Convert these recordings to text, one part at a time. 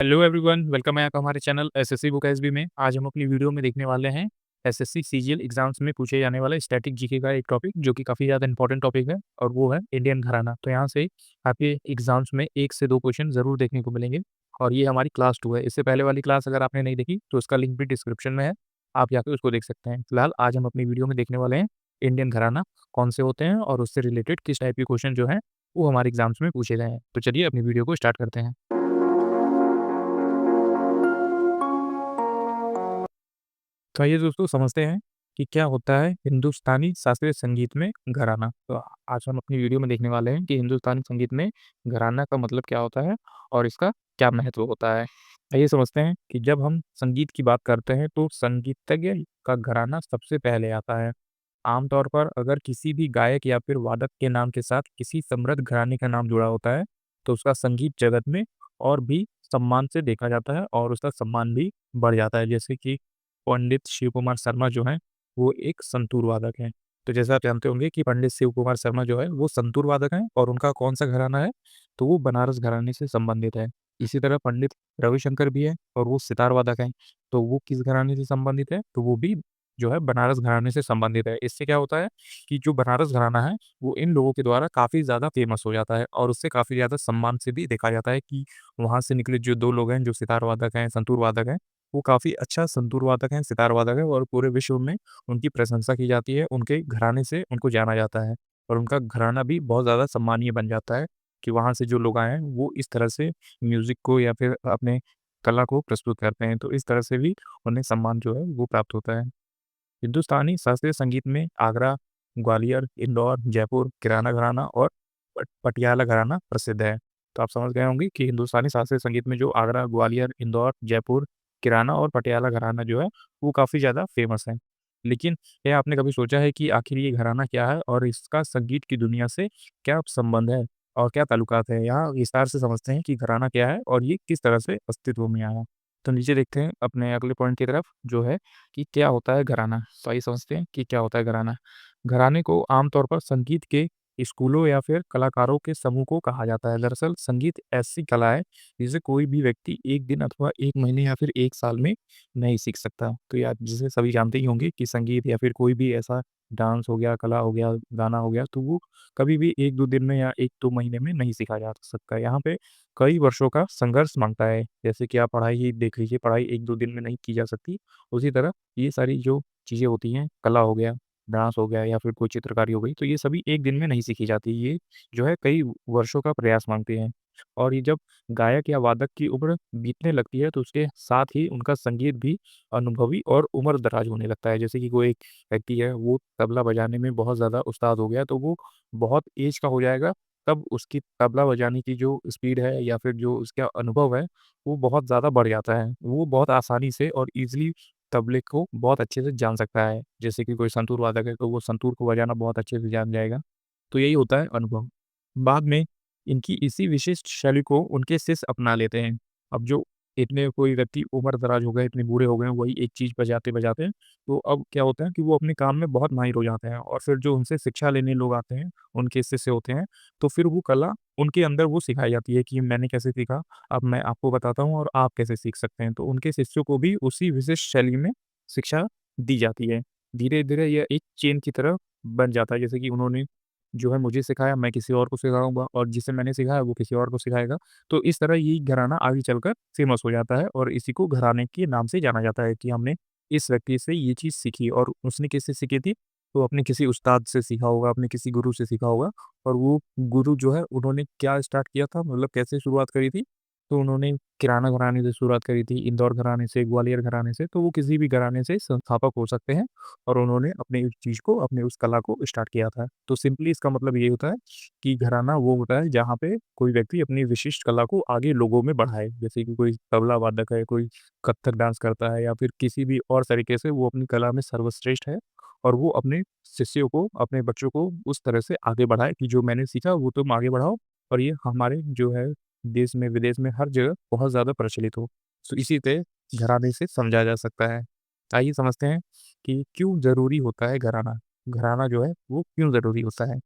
Hello everyone, welcome है आपका हमारे चैनल एसएससी बुक एसबी में। आज हम अपनी वीडियो में देखने वाले हैं एसएससी सीजीएल एग्जाम्स में पूछे जाने वाला स्टैटिक जीके का एक टॉपिक जो कि काफ़ी ज़्यादा इंपॉर्टेंट टॉपिक है और वो है इंडियन घराना। तो यहाँ से आपके एग्जाम्स में 1 से 2 क्वेश्चन ज़रूर देखने को मिलेंगे और ये हमारी क्लास 2 है। इससे पहले वाली क्लास अगर आपने नहीं देखी तो उसका लिंक भी डिस्क्रिप्शन में है, आप जाकर उसको देख सकते हैं। फिलहाल आज हम अपनी वीडियो में देखने वाले हैं इंडियन घराना कौन से होते हैं और उससे रिलेटेड किस टाइप के क्वेश्चन जो हैं वो हमारे एग्जाम्स में पूछे गए हैं। तो चलिए अपनी वीडियो को स्टार्ट करते हैं। तो आइए दोस्तों समझते हैं कि क्या होता है हिंदुस्तानी शास्त्रीय संगीत में घराना। तो आज हम अपनी वीडियो में देखने वाले हैं कि हिंदुस्तानी संगीत में घराना का मतलब क्या होता है और इसका क्या महत्व होता है। आइए समझते हैं कि जब हम संगीत की बात करते हैं तो संगीतज्ञ का घराना सबसे पहले आता है। आमतौर पर अगर किसी भी गायक या फिर वादक के नाम के साथ किसी समृद्ध घराने का नाम जुड़ा होता है तो उसका संगीत जगत में और भी सम्मान से देखा जाता है और उसका सम्मान भी बढ़ जाता है। जैसे कि पंडित शिव कुमार शर्मा जो हैं, वो एक संतूर वादक हैं। तो जैसा आप जानते होंगे कि पंडित शिव कुमार शर्मा जो है, वो संतूर वादक हैं और उनका कौन-सा घराना है, तो वो बनारस घराने से संबंधित है। इसी तरह पंडित रविशंकर भी हैं और वो सितार वादक हैं। तो वो किस घराने से संबंधित है, तो वो भी जो है बनारस घराने से संबंधित है। इससे क्या होता है कि जो बनारस घराना है, वो इन लोगों के द्वारा काफ़ी ज़्यादा फ़ेमस हो जाता है और उससे काफ़ी ज़्यादा सम्मान से भी देखा जाता है कि वहाँ से निकले जो 2 लोग हैं, जो सितार वादक हैं, संतूर वादक हैं, वो काफ़ी अच्छा संतूर वादक हैं, सितार वादक हैं और पूरे विश्व में उनकी प्रशंसा की जाती है, उनके घराने से उनको जाना जाता है और उनका घराना भी बहुत ज़्यादा सम्मानीय बन जाता है कि वहाँ से जो लोग आए हैं, वो इस तरह से म्यूज़िक को या फिर अपने कला को प्रस्तुत करते हैं, तो इस तरह से भी उन्हें सम्मान जो है, वो प्राप्त होता है। हिंदुस्तानी शास्त्रीय संगीत में आगरा, ग्वालियर, इंदौर, जयपुर, किराना घराना और पटियाला घराना प्रसिद्ध है। तो आप समझ गए होंगे कि हिंदुस्तानी शास्त्रीय संगीत में जो आगरा, ग्वालियर, इंदौर, जयपुर, किराना और पटियाला घराना जो है, वो काफ़ी ज़्यादा फ़ेमस है। लेकिन क्या आपने कभी सोचा है कि आखिर ये घराना क्या है और इसका संगीत की दुनिया से क्या संबंध है और क्या ताल्लुकात है? यहाँ विस्तार से समझते हैं कि घराना क्या है और ये किस तरह से अस्तित्व में आया। तो नीचे देखते हैं अपने अगले पॉइंट की तरफ जो है कि क्या होता है घराना? तो आइए समझते हैं कि क्या होता है घराना? घराने को आमतौर पर संगीत के स्कूलों या फिर कलाकारों के समूह को कहा जाता है। दरअसल संगीत ऐसी कला है जिसे कोई भी व्यक्ति 1 दिन अथवा 1 महीने या फिर 1 साल में नहीं सीख सकता। तो या जिसे सभी जानते ही होंगे कि संगीत या फिर कोई भी ऐसा डांस हो गया, कला हो गया, गाना हो गया, तो वो कभी भी 1-2 दिन में या 1-2 महीने में नहीं सीखा जा सकता है। यहाँ पे कई वर्षों का संघर्ष माँगता है। जैसे कि आप पढ़ाई ही देख लीजिए, पढ़ाई 1-2 दिन में नहीं की जा सकती। उसी तरह ये सारी जो चीज़ें होती हैं, कला हो गया, डांस हो गया या फिर कोई चित्रकारी हो गई, तो ये सभी 1 दिन में नहीं सीखी जाती। ये जो है कई वर्षों का प्रयास माँगती हैं। और ये जब गायक या वादक की उम्र बीतने लगती है, तो उसके साथ ही उनका संगीत भी अनुभवी और उम्र-दराज होने लगता है। जैसे कि कोई एक व्यक्ति है, वो तबला बजाने में बहुत ज़्यादा उस्ताद हो गया, तो वो बहुत ऐज का हो जाएगा, तब उसकी तबला बजाने की जो स्पीड है या फिर जो उसका अनुभव है, वो बहुत ज़्यादा बढ़ जाता है। वो बहुत आसानी से और ईज़िली तबले को बहुत अच्छे से जान सकता है। जैसे कि कोई संतूर वादक है, तो वो संतूर को बजाना बहुत अच्छे से जान जाएगा। तो यही होता है अनुभव। बाद में इनकी इसी विशिष्ट शैली को उनके शिष्य अपना लेते हैं। अब जो इतने कोई व्यक्ति उम्र-दराज हो गए, इतने बूढ़े हो गए हैं, वही एक चीज़ बजाते-बजाते, तो अब क्या होता है कि वो अपने काम में बहुत माहिर हो जाते हैं और फिर जो उनसे शिक्षा लेने लोग आते हैं, उनके शिष्य होते हैं, तो फिर वो कला उनके अंदर वो सिखाई जाती है कि मैंने कैसे सीखा, अब मैं आपको बताता हूँ और आप कैसे सीख सकते हैं। तो उनके शिष्यों को भी उसी विशिष्ट शैली में शिक्षा दी जाती है। धीरे-धीरे यह एक चेन की तरह बन जाता है, जैसे कि उन्होंने जो है मुझे सिखाया, मैं किसी और को सिखाऊँगा और जिसे मैंने सिखाया वो किसी और को सिखाएगा। तो इस तरह ये घराना आगे चलकर फ़ेमस हो जाता है और इसी को घराने के नाम से जाना जाता है कि हमने इस व्यक्ति से ये चीज़ सीखी और उसने किससे सीखी थी? तो अपने किसी उस्ताद से सीखा होगा, अपने किसी गुरु से सीखा होगा और वो गुरु जो है उन्होंने क्या स्टार्ट किया था, मतलब कैसे शुरुआत करी थी? तो उन्होंने किराना घराने से शुरुआत करी थी, इंदौर घराने से, ग्वालियर घराने से, तो वो किसी भी घराने से संस्थापक हो सकते हैं और उन्होंने अपनी उस चीज़ को, अपनी उस कला को स्टार्ट किया था। तो सिंपली इसका मतलब ये होता है कि घराना वो होता है जहाँ पे कोई व्यक्ति अपनी विशिष्ट कला को आगे लोगों में बढ़ाए। जैसे कि कोई तबला वादक है, कोई कत्थक डांस करता है या फिर किसी भी और तरीके से वो अपनी कला में सर्वश्रेष्ठ है और वो अपने शिष्यों को, अपने बच्चों को उस तरह से आगे बढ़ाए कि जो मैंने सीखा वो तुम आगे बढ़ाओ और ये हमारे जो है देश में, विदेश में हर जगह बहुत ज़्यादा प्रचलित हो। तो इसी तरह घराने से समझा जा सकता है। आइए समझते हैं कि क्यों ज़रूरी होता है घराना? घराना जो है वो क्यों ज़रूरी होता है?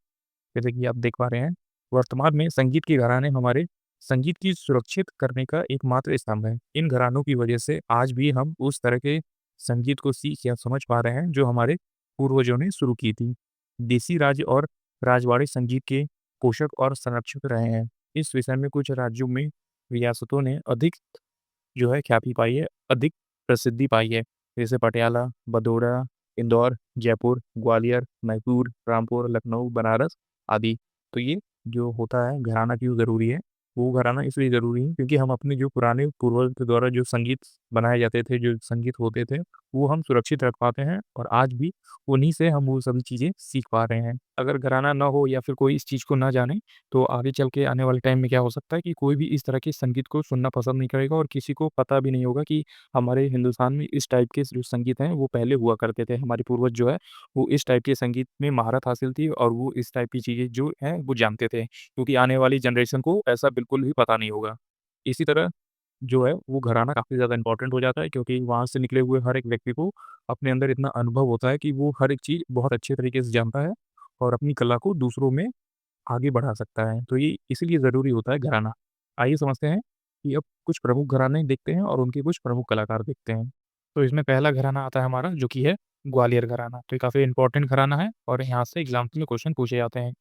जैसे कि आप देख पा रहे हैं, वर्तमान में संगीत के घराने हमारे संगीत की सुरक्षित करने का एकमात्र स्तंभ है। इन घरानों की वजह से आज भी हम उस तरह के संगीत को सीख या समझ पा रहे हैं जो हमारे पूर्वजों ने शुरू की थी। देसी राज और राजवाड़ी संगीत के पोषक और संरक्षक रहे हैं। इस विषय में कुछ राज्यों में रियासतों ने अधिक जो है ख्याति पाई है, अधिक प्रसिद्धि पाई है। जैसे पटियाला, भदोड़ा, इंदौर, जयपुर, ग्वालियर, मैसूर, रामपुर, लखनऊ, बनारस आदि। तो ये जो होता है घराना क्यों ज़रूरी है? वो घराना इसलिए ज़रूरी है क्योंकि हम अपने जो पुराने पूर्वज के द्वारा जो संगीत बनाए जाते थे, जो संगीत होते थे, वो हम सुरक्षित रख पाते हैं और आज भी उन्हीं से हम वो सभी चीज़ें सीख पा रहे हैं। अगर घराना ना हो या फिर कोई इस चीज़ को ना जाने, तो आगे चल के आने वाले टाइम में क्या हो सकता है कि कोई भी इस तरह के संगीत को सुनना पसंद नहीं करेगा और किसी को पता भी नहीं होगा कि हमारे हिंदुस्तान में इस टाइप के जो संगीत हैं वो पहले हुआ करते थे। हमारे पूर्वज जो है वो इस टाइप के संगीत में महारत हासिल थी और वो इस टाइप की चीज़ें जो हैं वो जानते थे। क्योंकि आने वाली जनरेशन को ऐसा बिल्कुल भी पता नहीं होगा। इसी तरह जो है वो घराना काफ़ी ज़्यादा इम्पोर्टेंट हो जाता है क्योंकि वहाँ से निकले हुए हर एक व्यक्ति को अपने अंदर इतना अनुभव होता है कि वो हर एक चीज़ बहुत अच्छे तरीके से जानता है और अपनी कला को दूसरों में आगे बढ़ा सकता है। तो ये इसीलिए ज़रूरी होता है घराना। आइए समझते हैं कि अब कुछ प्रमुख घराने देखते हैं और उनके कुछ प्रमुख कलाकार देखते हैं। तो इसमें पहला घराना आता है हमारा जो कि है ग्वालियर घराना। तो ये काफ़ी इम्पोर्टेंट घराना है और यहाँ से एग्ज़ाम्स में क्वेश्चन पूछे जाते हैं।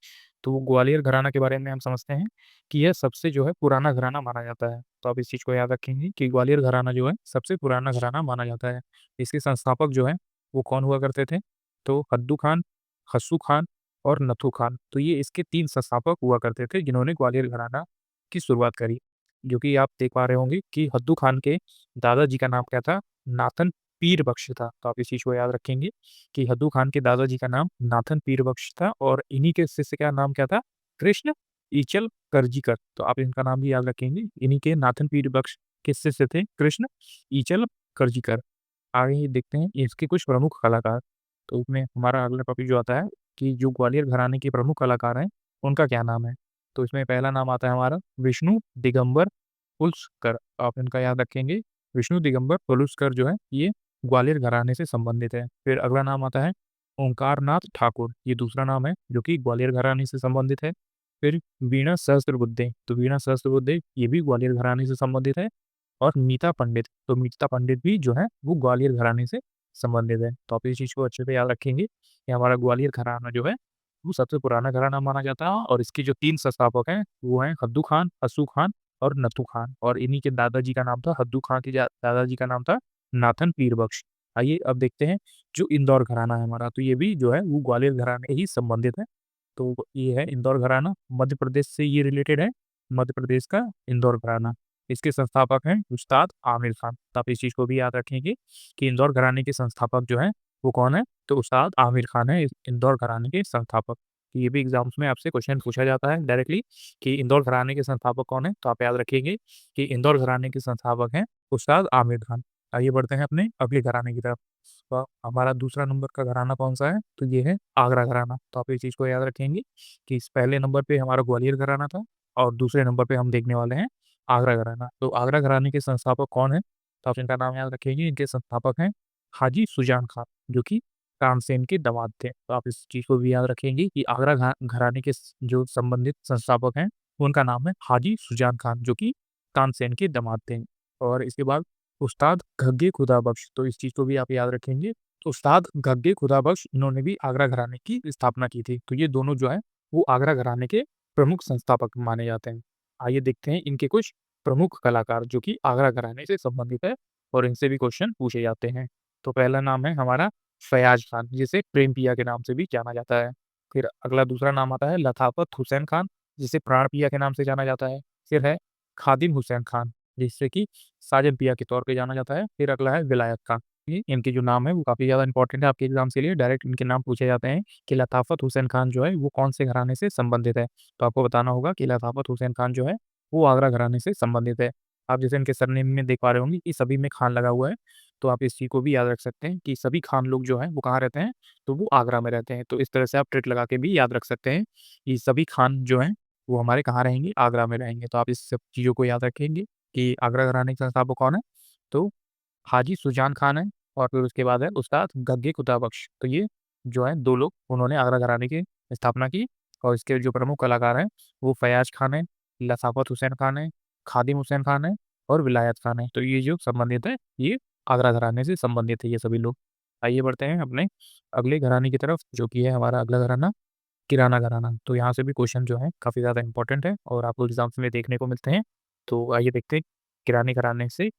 तो ग्वालियर घराना के बारे में हम समझते हैं कि यह सबसे जो है पुराना घराना माना जाता है। तो आप इस चीज़ को याद रखेंगे कि ग्वालियर घराना जो है सबसे पुराना घराना माना जाता है। इसके संस्थापक जो हैं वो कौन हुआ करते थे? तो हद्दू खान, खस्सू खान और नथु खान। तो ये इसके 3 संस्थापक हुआ करते थे जिन्होंने ग्वालियर घराना की शुरुआत करी। जो कि आप देख पा रहे होंगे कि हद्दू खान के दादाजी का नाम क्या था? नाथन पीर बख्श था। तो आप इस चीज़ को याद रखेंगे कि हद्दू खान के दादाजी का नाम नाथन पीर बख्श था और इन्हीं के शिष्य का नाम क्या था? कृष्ण ईचल करजीकर। तो आप इनका नाम भी याद रखेंगे। इन्हीं के नाथन पीर बख्श के शिष्य थे कृष्ण ईचल करजीकर। आगे ये देखते हैं इसके कुछ प्रमुख कलाकार। तो उसमें हमारा अगला टॉपिक जो आता है कि जो ग्वालियर घराने के प्रमुख कलाकार हैं, उनका क्या नाम है? तो इसमें पहला नाम आता है हमारा विष्णु दिगंबर पुलस्कर। आप इनका याद रखेंगे। विष्णु दिगंबर पुलस्कर जो है, ये ग्वालियर घराने से संबंधित है। फिर अगला नाम आता है ओंकारनाथ ठाकुर, ये दूसरा नाम है जो कि ग्वालियर घराने से संबंधित है। फिर वीणा सहस्त्रबुद्धे, तो वीणा सहस्त्रबुद्धे ये भी ग्वालियर घराने से संबंधित है। और मीता पंडित, तो मीता पंडित भी जो है वो ग्वालियर घराने से संबंधित है। तो आप इस चीज़ को अच्छे से याद रखेंगे कि हमारा ग्वालियर घराना जो है, वो सबसे पुराना घराना माना जाता है और इसके जो 3 संस्थापक हैं, वो हैं हद्दू खान, हस्सू खान और नथु खान और इन्हीं के दादाजी का नाम था हद्दू खान के दादाजी का नाम था नाथन पीर बख्श। आइए अब देखते हैं जो इंदौर घराना है हमारा, तो ये भी जो है वो ग्वालियर घराने ही संबंधित है। तो ये है इंदौर घराना, मध्य प्रदेश से ये रिलेटेड है, मध्य प्रदेश का इंदौर घराना। इसके संस्थापक हैं उस्ताद आमिर खान। तो आप इस चीज़ को भी याद रखेंगे कि इंदौर घराने के संस्थापक जो हैं, वो कौन है? तो उस्ताद आमिर खान है इस इंदौर घराने के संस्थापक। तो ये भी एग्ज़ाम्स में आपसे क्वेश्चन पूछा जाता है डायरेक्टली कि इंदौर घराने के संस्थापक कौन है? तो आप याद रखिएगा कि इंदौर घराने के संस्थापक हैं उस्ताद आमिर खान। आइए बढ़ते हैं अपने अगले घराने की तरफ। तो हमारा दूसरा नंबर का घराना कौन-सा है? तो ये है आगरा घराना। तो आप इस चीज़ को याद रखेंगे कि इस पहले नंबर पे हमारा ग्वालियर घराना था और दूसरे नंबर पे हम देखने वाले हैं आगरा घराना। तो आगरा घराने के संस्थापक कौन हैं? तो आप इनका नाम याद रखेंगे। इनके संस्थापक हैं हाजी सुजान खान, जो कि तानसेन के दामाद थे। तो आप इस चीज़ को भी याद रखेंगे कि आगरा घराने के जो संबंधित संस्थापक हैं, उनका नाम है हाजी सुजान खान, जो कि तानसेन के दामाद थे। और इसके बाद उस्ताद घग्गे खुदाबख्श, तो इस चीज़ को भी आप याद रखेंगे। तो उस्ताद घग्गे खुदाबख्श इन्होंने भी आगरा घराने की स्थापना की थी। तो ये दोनों जो है वो आगरा घराने के प्रमुख संस्थापक माने जाते हैं। आइए देखते हैं इनके कुछ प्रमुख कलाकार जो कि आगरा घराने से संबंधित है और इनसे भी क्वेश्चन पूछे जाते हैं। तो पहला नाम है हमारा फयाज़ खान, जिसे प्रेम पिया के नाम से भी जाना जाता है। फिर अगला दूसरा नाम आता है लताफ़त हुसैन खान, जिसे प्राण पिया के नाम से जाना जाता है। फिर है खादिम हुसैन खान, जिससे कि साजन पिया के तौर पे जाना जाता है। फिर अगला है विलायत खान। ये इनके जो नाम है वो काफ़ी ज़्यादा इंपॉर्टेंट है आपके एग्ज़ाम्स के लिए, डायरेक्ट इनके नाम पूछे जाते हैं कि लताफ़त हुसैन खान जो है वो कौन से घराने से संबंधित है। तो आपको बताना होगा कि लताफ़त हुसैन खान जो है वो आगरा घराने से संबंधित है। आप जैसे इनके सरनेम में देख पा रहे होंगे कि सभी में खान लगा हुआ है, तो आप इस चीज़ को भी याद रख सकते हैं कि सभी खान लोग जो हैं वो कहाँ रहते हैं, तो वो आगरा में रहते हैं। तो इस तरह से आप ट्रिक लगा के भी याद रख सकते हैं कि सभी खान जो हैं वो हमारे कहाँ रहेंगे, आगरा में रहेंगे। तो आप इस सब चीज़ों को याद रखेंगे कि आगरा घराने के संस्थापक कौन है? तो हाजी सुजान खान है और फिर उसके बाद है उस्ताद गग्गे कुतुबबख्श। तो ये जो है 2 लोग उन्होंने आगरा घराने की स्थापना की और इसके जो प्रमुख कलाकार हैं वो फयाज़ खान हैं, लसाफत हुसैन खान है, खादिम हुसैन खान है और विलायत खान है। तो ये जो संबंधित है, ये आगरा घराने से संबंधित है ये सभी लोग। आइए बढ़ते हैं अपने अगले घराने की तरफ, जो कि है हमारा अगला घराना किराना घराना। तो यहाँ से भी क्वेश्चन जो है काफ़ी ज़्यादा इंपॉर्टेंट है और आपको एग्ज़ाम्स में देखने को मिलते हैं। तो आइए देखते हैं किराने घराने से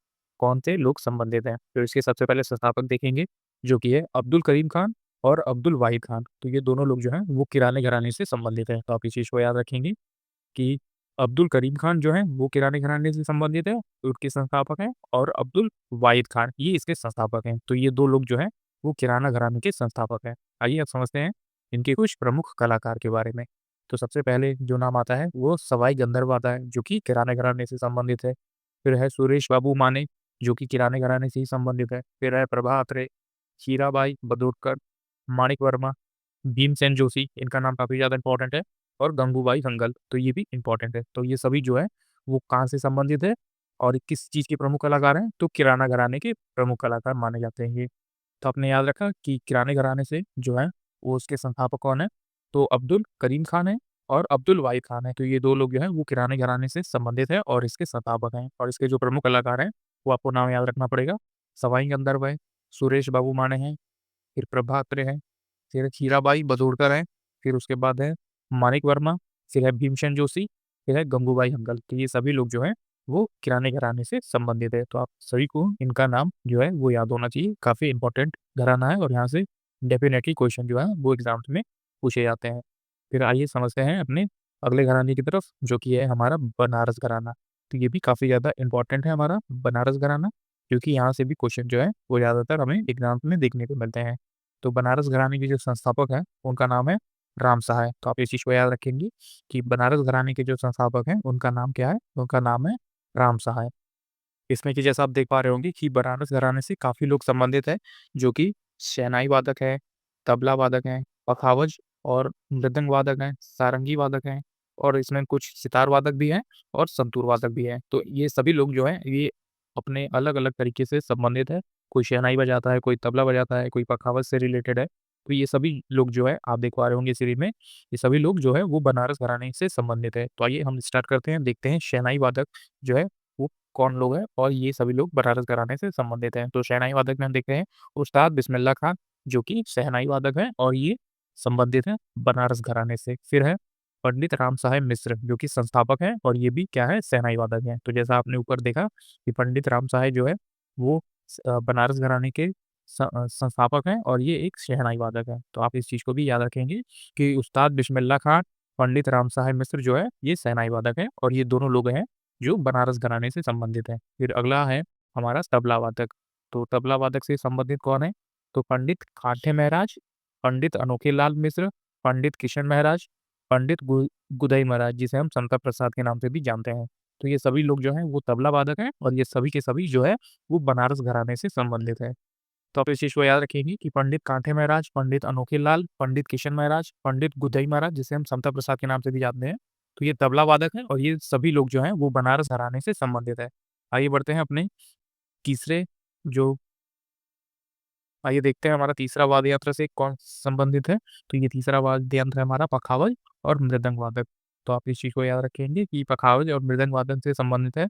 कौन से लोग संबंधित हैं। तो इसके सबसे पहले संस्थापक देखेंगे, जो कि है अब्दुल करीम खान और अब्दुल वाहिद खान। तो ये दोनों लोग जो हैं वो किराने घराने से संबंधित हैं। तो आप इस चीज़ को याद रखेंगे कि अब्दुल करीम खान जो हैं वो किराने घराने से संबंधित है, उसके संस्थापक हैं, और अब्दुल वाहिद खान ये इसके संस्थापक हैं। तो ये 2 लोग जो हैं वो किराना घराने के संस्थापक हैं। आइए अब समझते हैं इनके कुछ प्रमुख कलाकार के बारे में। तो सबसे पहले जो नाम आता है वो सवाई गंधर्व आता है, जो कि किराने घराने से संबंधित है। फिर है सुरेश बाबू माने, जो कि किराने घराने से ही संबंधित है। फिर है प्रभा अत्रे, हीराबाई बंदोडकर, माणिक वर्मा, भीमसेन जोशी, इनका नाम काफ़ी ज़्यादा इम्पोर्टेंट है, और गंगूबाई हंगल, तो ये भी इम्पोर्टेंट है। तो ये सभी जो है वो कहाँ से संबंधित है और किस चीज़ के प्रमुख कलाकार हैं? तो किराना घराने के प्रमुख कलाकार माने जाते हैं ये। तो आपने याद रखा कि किराने घराने से जो है वो उसके संस्थापक कौन है? तो अब्दुल करीम खान है और अब्दुल वाहिद खान है। तो ये 2 लोग जो हैं वो किराने घराने से संबंधित है और इसके संस्थापक हैं, और इसके जो प्रमुख कलाकार हैं वो आपको नाम याद रखना पड़ेगा। सवाई गंधर्व है, सुरेश बाबू माने हैं, फिर प्रभा अत्रे हैं, फिर हीराबाई बंदोडकर हैं, फिर उसके बाद है माणिक वर्मा, फिर है भीमसेन जोशी, फिर है गंगूबाई हंगल। तो ये सभी लोग जो हैं वो किराने घराने से संबंधित है। तो आप सभी को इनका नाम जो है वो याद होना चाहिए। काफ़ी इम्पोर्टेंट घराना है और यहाँ से डेफ़िनेटली क्वेश्चन जो है वो एग्ज़ाम्स में पूछे जाते हैं। फिर आइए समझते हैं अपने अगले घराने की तरफ, जो कि है हमारा बनारस घराना। तो ये भी काफ़ी ज़्यादा इम्पोर्टेंट है हमारा बनारस घराना, क्योंकि यहाँ से भी क्वेश्चन जो है वो ज़्यादातर हमें एग्ज़ाम्स में देखने को मिलते हैं। तो बनारस घराने के जो संस्थापक हैं, उनका नाम है राम सहाय। तो आप इस चीज़ को याद रखेंगे कि बनारस घराने के जो संस्थापक हैं, उनका नाम क्या है? उनका नाम है राम सहाय। इसमें कि जैसा आप देख पा रहे होंगे कि बनारस घराने से काफ़ी लोग संबंधित हैं, जो कि शहनाई वादक है, तबला वादक हैं, पखावज और मृदंग वादक हैं, सारंगी वादक हैं, और इसमें कुछ सितार वादक भी हैं और संतूर वादक भी हैं। तो ये सभी लोग जो हैं, ये अपने अलग-अलग तरीके से संबंधित है। कोई शहनाई बजाता है, कोई तबला बजाता है, कोई पखावज से रिलेटेड है। तो ये सभी लोग जो है, आप देख पा रहे होंगे सीरीज़ में, ये सभी लोग जो है वो बनारस घराने से संबंधित है। तो आइए हम स्टार्ट करते हैं, देखते हैं शहनाई वादक जो है वो कौन लोग हैं और ये सभी लोग बनारस घराने से संबंधित हैं। तो शहनाई वादक में हम देखते हैं उस्ताद बिस्मिल्लाह खान, जो कि शहनाई वादक हैं और ये संबंधित हैं बनारस घराने से। फिर है पंडित राम साहेब मिश्र, जो कि संस्थापक हैं और ये भी क्या है, शहनाई वादक हैं। तो जैसा आपने ऊपर देखा कि पंडित राम साहेब जो है वो बनारस घराने के संस्थापक हैं और ये एक शहनाई वादक है। तो आप इस चीज़ को भी याद रखेंगे कि उस्ताद बिस्मिल्लाह खान, पंडित राम साहेब मिश्र जो है ये शहनाई वादक हैं और ये दोनों लोग हैं जो बनारस घराने से संबंधित है। फिर अगला है हमारा तबला वादक। तो तबला वादक से संबंधित कौन है? तो पंडित कांठे महराज, पंडित अनोखेलाल मिश्र, पंडित किशन महराज, पंडित गुदई महाराज, जिसे हम समता प्रसाद के नाम से भी जानते हैं। तो ये सभी लोग जो हैं वो तबला वादक हैं और ये सभी के सभी जो है वो बनारस घराने से संबंधित है। तो आप इस चीज़ को याद रखेंगे कि पंडित कांठे महराज, पंडित अनोखेलाल, पंडित किशन महराज, पंडित गुदई महाराज, जिसे हम समता प्रसाद के नाम से भी जानते हैं। तो ये तबला वादक हैं और ये सभी लोग जो हैं वो बनारस घराने से संबंधित है। आइए बढ़ते हैं अपने तीसरे जो आइए देखते हैं हमारा तीसरा वाद्य यंत्र से कौन संबंधित है। तो ये तीसरा वाद्य यंत्र है हमारा पखावज और मृदंग वादक। तो आप इस चीज़ को याद रखेंगे कि पखावज और मृदंग वादन से संबंधित है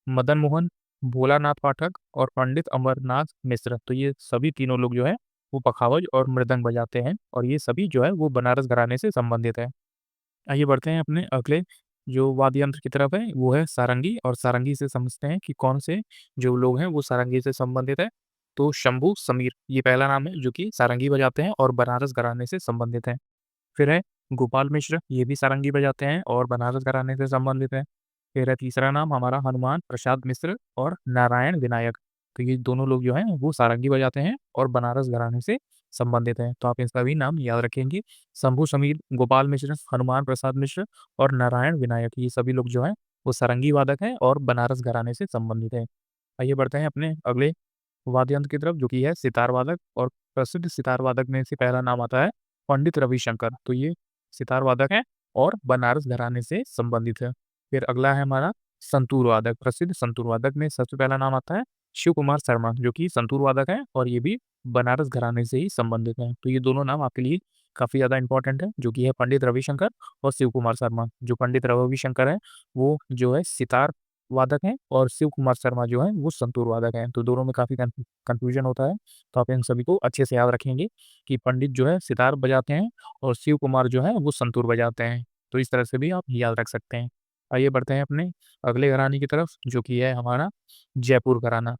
मदन मोहन, भोलानाथ पाठक और पंडित अमरनाथ मिश्र। तो ये सभी तीनों लोग जो हैं वो पखावज और मृदंग बजाते हैं और ये सभी जो है वो बनारस घराने से संबंधित है। आइए बढ़ते हैं अपने अगले जो वाद्य यंत्र की तरफ है, वो है सारंगी, और सारंगी से समझते हैं कि कौन से जो लोग हैं वो सारंगी से संबंधित है। तो शंभू समीर ये पहला नाम है जो कि सारंगी बजाते हैं और बनारस घराने से संबंधित है। फिर है गोपाल मिश्र, ये भी सारंगी बजाते हैं और बनारस घराने से संबंधित है। फिर है तीसरा नाम हमारा हनुमान प्रसाद मिश्र और नारायण विनायक। तो ये दोनों लोग जो हैं वो सारंगी बजाते हैं और बनारस घराने से संबंधित हैं। तो आप इन सभी नाम याद रखेंगे। शंभू समीर, गोपाल मिश्र, हनुमान प्रसाद मिश्र और नारायण विनायक, ये सभी लोग जो हैं वो सारंगी वादक हैं और बनारस घराने से संबंधित हैं। आइए बढ़ते हैं अपने अगले वाद्य यंत्र की तरफ, जो कि है सितार वादक, और प्रसिद्ध सितार वादक में से पहला नाम आता है पंडित रविशंकर। तो ये सितार वादक हैं और बनारस घराने से संबंधित है। फिर अगला है हमारा संतूर वादक। प्रसिद्ध संतूर वादक में सबसे पहला नाम आता है शिव कुमार शर्मा, जो कि संतूर वादक हैं और ये भी बनारस घराने से ही संबंधित हैं। तो ये दोनों नाम आपके लिए काफ़ी ज़्यादा इम्पोर्टेंट है, जो कि है पंडित रविशंकर और शिव कुमार शर्मा। जो पंडित रविशंकर हैं, वो जो है सितार वादक हैं और शिव कुमार शर्मा जो हैं, वो संतूर वादक हैं। तो दोनों में काफ़ी कन्फ्यूज़न होता है, तो आप इन सभी को अच्छे से याद रखेंगे कि पंडित जो है सितार बजाते हैं और शिव कुमार जो है वो संतूर बजाते हैं। तो इस तरह से भी आप याद रख सकते हैं। आइए बढ़ते हैं अपने अगले घराने की तरफ, जो कि है हमारा जयपुर घराना।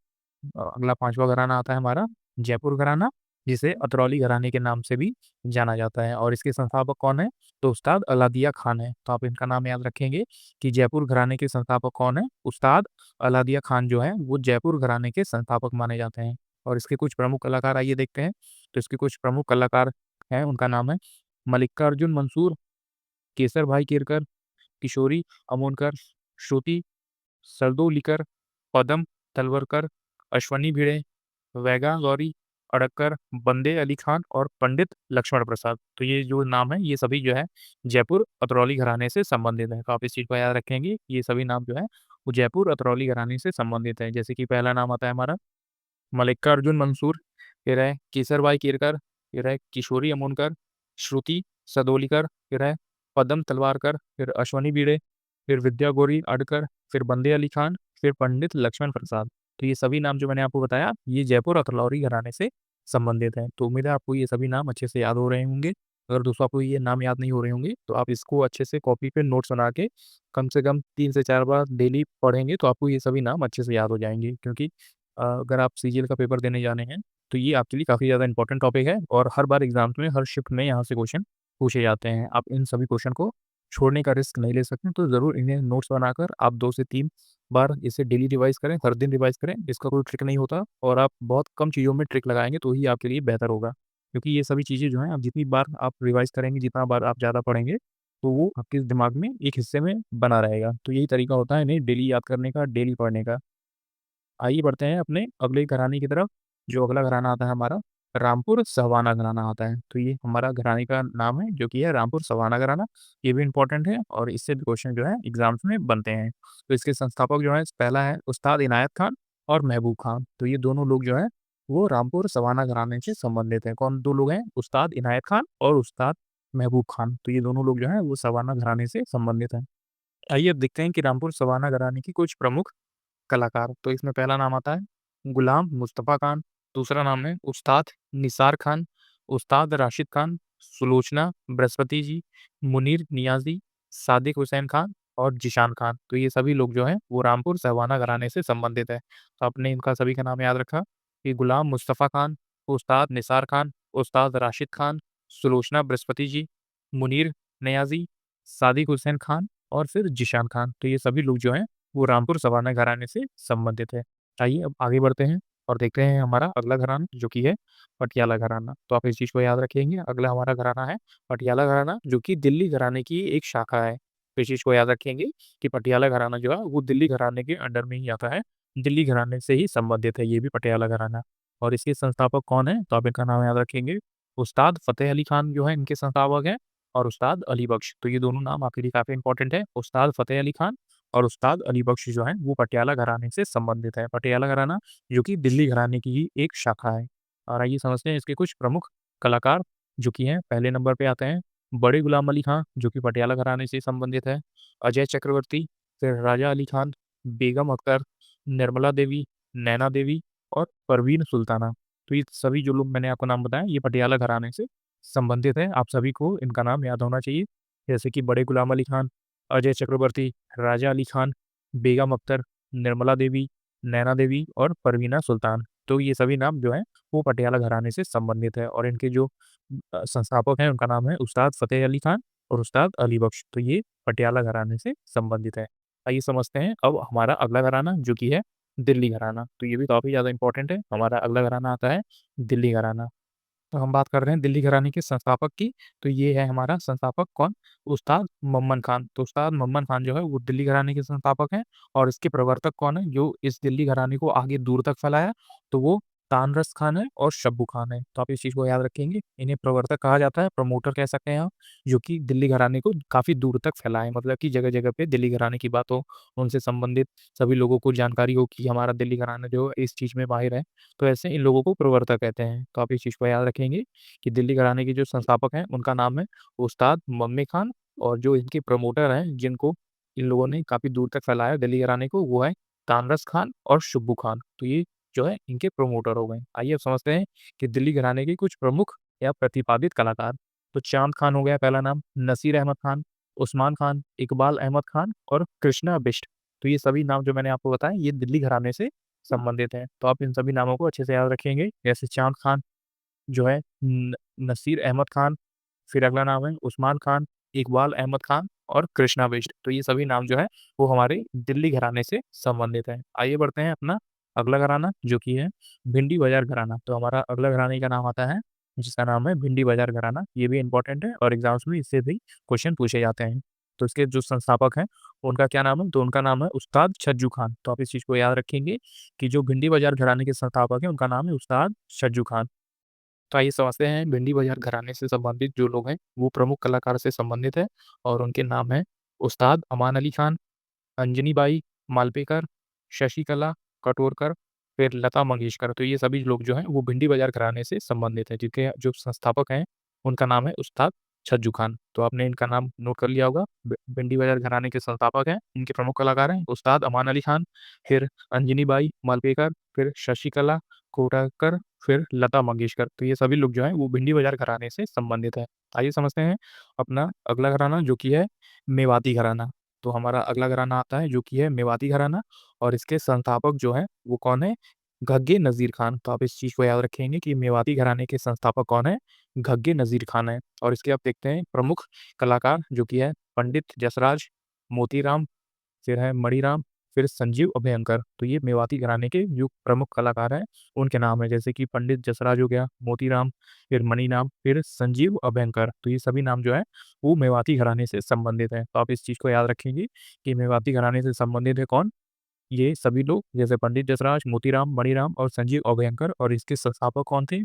अगला 5वां घराना आता है हमारा जयपुर घराना, जिसे अतरौली घराने के नाम से भी जाना जाता है और इसके संस्थापक कौन है? तो उस्ताद अलादिया खान है। तो आप इनका नाम याद रखेंगे कि जयपुर घराने के संस्थापक कौन है? उस्ताद अलादिया खान जो है, वो जयपुर घराने के संस्थापक माने जाते हैं और इसके कुछ प्रमुख कलाकार आइए देखते हैं। तो इसके कुछ प्रमुख कलाकार हैं, उनका नाम है मल्लिकार्जुन मंसूर, केसर भाई केरकर, किशोरी अमोनकर, श्रुति सरदोलीकर, पदम तलवरकर, अश्वनी भिड़े, वैगा गौरी अडक्कर, बंदे अली खान और पंडित लक्ष्मण प्रसाद। तो ये जो नाम है, ये सभी जो है जयपुर अतरौली घराने से संबंधित हैं। तो आप इस चीज़ को याद रखेंगे, ये सभी नाम जो है वो जयपुर अतरौली घराने से संबंधित हैं। जैसे कि पहला नाम आता है हमारा मल्लिकार्जुन मंसूर, फिर है केसरबाई केरकर, फिर है किशोरी अमोनकर, श्रुति सदोलीकर, फिर है पदम तलवारकर, फिर अश्वनी भिड़े, फिर विद्या गौरी अडकर, फिर बंदे अली खान, फिर पंडित लक्ष्मण प्रसाद। तो ये सभी नाम जो मैंने आपको बताया, ये जयपुर अतरौली घराने से संबंधित हैं। तो उम्मीद है आपको ये सभी नाम अच्छे से याद हो रहे होंगे। अगर दोस्तों आपको ये नाम याद नहीं हो रहे होंगे, तो आप इसको अच्छे से कॉपी पे नोट्स बना के कम से कम 3 से 4 बार डेली पढ़ेंगे, तो आपको ये सभी नाम अच्छे से याद हो जाएँगे। क्योंकि अगर आप सीजीएल का पेपर देने जाने हैं, तो ये आपके लिए काफ़ी ज़्यादा इम्पोर्टेंट टॉपिक है और हर बार एग्ज़ाम्स में, हर शिफ्ट में यहाँ से क्वेश्चन पूछे जाते हैं। आप इन सभी क्वेश्चन को छोड़ने का रिस्क नहीं ले सकते, तो ज़रूर इन्हें नोट्स बनाकर आप 2 से 3 बार इसे डेली रिवाइज़ करें, हर दिन रिवाइज़ करें। इसका कोई ट्रिक नहीं होता और आप बहुत कम चीज़ों में ट्रिक लगाएँगे, तो ही आपके लिए बेहतर होगा। क्योंकि ये सभी चीज़ें जो हैं, आप जितनी बार आप रिवाइज़ करेंगे, जितना बार आप ज़्यादा पढ़ेंगे, तो वो आपके दिमाग में एक हिस्से में बना रहेगा। तो यही तरीका होता है इन्हें डेली याद करने का, डेली पढ़ने का। आइए बढ़ते हैं अपने अगले घराने की तरफ। जो अगला घराना आता है हमारा, रामपुर सवाना घराना आता है। तो ये हमारा घराने का नाम है, जो कि है रामपुर सवाना घराना। ये भी इम्पोर्टेंट है और इससे भी क्वेश्चन जो है एग्ज़ाम्स में बनते हैं। तो इसके संस्थापक जो हैं, पहला है उस्ताद इनायत खान और महबूब खान। तो ये दोनों लोग जो हैं, वो रामपुर सवाना घराने से संबंधित हैं। कौन 2 लोग हैं? उस्ताद इनायत खान और उस्ताद महबूब खान। तो ये दोनों लोग जो हैं, वो सवाना घराने से संबंधित हैं। आइए अब देखते हैं कि रामपुर सवाना घराने की कुछ प्रमुख कलाकार। तो इसमें पहला नाम आता है गुलाम मुस्तफ़ा खान, दूसरा नाम है उस्ताद निसार खान, उस्ताद राशिद खान, सुलोचना बृहस्पति जी, मुनीर नियाज़ी, सादिक हुसैन खान और ज़ीशान खान। तो ये सभी लोग जो हैं, वो रामपुर सवाना घराने से संबंधित है। तो आपने इनका सभी का नाम याद रखा कि गुलाम मुस्तफ़ा खान, उस्ताद निसार खान, उस्ताद राशिद खान, सुलोचना बृहस्पति जी, मुनीर नियाज़ी, सादिक हुसैन खान और फिर ज़ीशान खान। तो ये सभी लोग जो हैं, वो रामपुर सवाना घराने से संबंधित है। आइए अब आगे बढ़ते हैं और देखते हैं हमारा अगला घराना, जो कि है पटियाला घराना। तो आप इस चीज़ को याद रखेंगे, अगला हमारा घराना है पटियाला घराना, जो कि दिल्ली घराने की एक शाखा है। तो इस चीज़ को याद रखेंगे कि पटियाला घराना जो है, वो दिल्ली घराने के अंडर में ही आता है। दिल्ली घराने से ही संबंधित है ये भी पटियाला घराना। और इसके संस्थापक कौन है? तो आप इनका नाम याद रखेंगे। उस्ताद फ़तेह अली खान जो है इनके संस्थापक हैं और उस्ताद अली बख्श। तो ये दोनों नाम आपके लिए काफ़ी इंपॉर्टेंट है। उस्ताद फ़तेह अली खान और उस्ताद अली बख्श जो हैं, वो पटियाला घराने से संबंधित है। पटियाला घराना जो कि दिल्ली घराने की ही एक शाखा है। और आइए समझते हैं इसके कुछ प्रमुख कलाकार, जो कि हैं पहले नंबर पे आते हैं बड़े गुलाम अली खां, जो कि पटियाला घराने से संबंधित है। अजय चक्रवर्ती, फिर राजा अली खान, बेगम अख्तर, निर्मला देवी, नैना देवी और परवीन सुल्ताना। तो ये सभी जो लोग मैंने आपको नाम बताया, ये पटियाला घराने से संबंधित हैं। आप सभी को इनका नाम याद होना चाहिए। जैसे कि बड़े गुलाम अली खान, अजय चक्रवर्ती, राजा अली खान, बेगम अख्तर, निर्मला देवी, नैना देवी और परवीना सुल्तान। तो ये सभी नाम जो हैं, वो पटियाला घराने से संबंधित है और इनके जो संस्थापक हैं, उनका नाम है उस्ताद फ़तेह अली खान और उस्ताद अली बख्श। तो ये पटियाला घराने से संबंधित है। आइए समझते हैं अब हमारा अगला घराना, जो कि है दिल्ली घराना। तो ये भी काफ़ी ज़्यादा इम्पोर्टेंट है। हमारा अगला घराना आता है दिल्ली घराना। तो हम बात कर रहे हैं दिल्ली घराने के संस्थापक की, तो ये है हमारा संस्थापक कौन? उस्ताद मम्मन खान। तो उस्ताद मम्मन खान जो है, वो दिल्ली घराने के संस्थापक हैं और इसके प्रवर्तक कौन है, जो इस दिल्ली घराने को आगे दूर तक फैलाया? तो वो तानरस खान है और शब्बू खान है। तो आप इस चीज़ को याद रखेंगे। इन्हें प्रवर्तक कहा जाता है, प्रमोटर कह सकते हैं आप, जो कि दिल्ली घराने को काफ़ी दूर तक फैलाएँ, मतलब कि जगह-जगह पे दिल्ली घराने की बात हो, उनसे संबंधित सभी लोगों को जानकारी हो कि हमारा दिल्ली घराना जो है इस चीज़ में माहिर है। तो ऐसे इन लोगों को प्रवर्तक कहते हैं। तो आप इस चीज़ को याद रखेंगे कि दिल्ली घराने के जो संस्थापक हैं, उनका नाम है उस्ताद मम्मे खान, और जो इनके प्रमोटर हैं, जिनको इन लोगों ने काफ़ी दूर तक फैलाया दिल्ली घराने को, वो है तानरस खान और शुब्बू खान। तो ये जो है इनके प्रमोटर हो गए। आइए अब समझते हैं कि दिल्ली घराने के कुछ प्रमुख या प्रतिपादित कलाकार। तो चाँद खान हो गया पहला नाम, नसीर अहमद खान, उस्मान खान, इकबाल अहमद खान और कृष्णा बिष्ट। तो ये सभी नाम जो मैंने आपको बताए, ये दिल्ली घराने से संबंधित हैं। तो आप इन सभी नामों को अच्छे से याद रखेंगे। जैसे चाँद खान जो है नसीर अहमद खान, फिर अगला नाम है उस्मान खान, इकबाल अहमद खान और कृष्णा बिष्ट। तो ये सभी नाम जो है वो हमारे दिल्ली घराने से संबंधित हैं। आइए बढ़ते हैं अपना अगला घराना, जो कि है भिंडी बाज़ार घराना। तो हमारा अगला घराने का नाम आता है, जिसका नाम है भिंडी बाज़ार घराना। ये भी इम्पोर्टेंट है और एग्ज़ाम्स में इससे भी क्वेश्चन पूछे जाते हैं। तो इसके जो संस्थापक हैं, उनका क्या नाम है? तो उनका नाम है उस्ताद छज्जू खान। तो आप इस चीज़ को याद रखेंगे कि जो भिंडी बाज़ार घराने के संस्थापक हैं, उनका नाम है उस्ताद छज्जू खान। तो आइए समझते हैं भिंडी बाज़ार घराने से संबंधित जो लोग हैं, वो प्रमुख कलाकार से संबंधित हैं, और उनके नाम हैं उस्ताद अमान अली खान, अंजनी बाई, मालपेकर, शशिकला कटोरकर, फिर लता मंगेशकर। तो ये सभी लोग जो हैं वो भिंडी बाज़ार घराने से संबंधित हैं, जिनके जो संस्थापक हैं, उनका नाम है उस्ताद छज्जू खान। तो आपने इनका नाम नोट कर लिया होगा। भिंडी बाज़ार घराने के संस्थापक हैं, इनके प्रमुख कलाकार हैं उस्ताद अमान अली खान, फिर अंजनी बाई, मालपेकर, फिर शशिकला कोटाकर, फिर लता मंगेशकर। तो ये सभी लोग जो हैं वो भिंडी बाज़ार घराने से संबंधित हैं। आइए समझते हैं अपना अगला घराना, जो कि है मेवाती घराना। तो हमारा अगला घराना आता है, जो कि है मेवाती घराना, और इसके संस्थापक जो हैं वो कौन है? घग्गे नज़ीर खान। तो आप इस चीज़ को याद रखेंगे कि मेवाती घराने के संस्थापक कौन है? घग्गे नज़ीर खान हैं। और इसके आप देखते हैं प्रमुख कलाकार, जो कि है पंडित जसराज, मोतीराम, फिर है मणिराम, फिर संजीव अभयंकर। तो ये मेवाती घराने के जो प्रमुख कलाकार हैं, उनके नाम हैं, जैसे कि पंडित जसराज हो गया, मोतीराम, फिर मणिराम, फिर संजीव अभयंकर। तो ये सभी नाम जो है वो मेवाती घराने से संबंधित हैं। तो आप इस चीज़ को याद रखेंगे कि मेवाती घराने से संबंधित है कौन? ये सभी लोग, जैसे पंडित जसराज, मोतीराम, मणिराम और संजीव अभयंकर। और इसके संस्थापक कौन थे?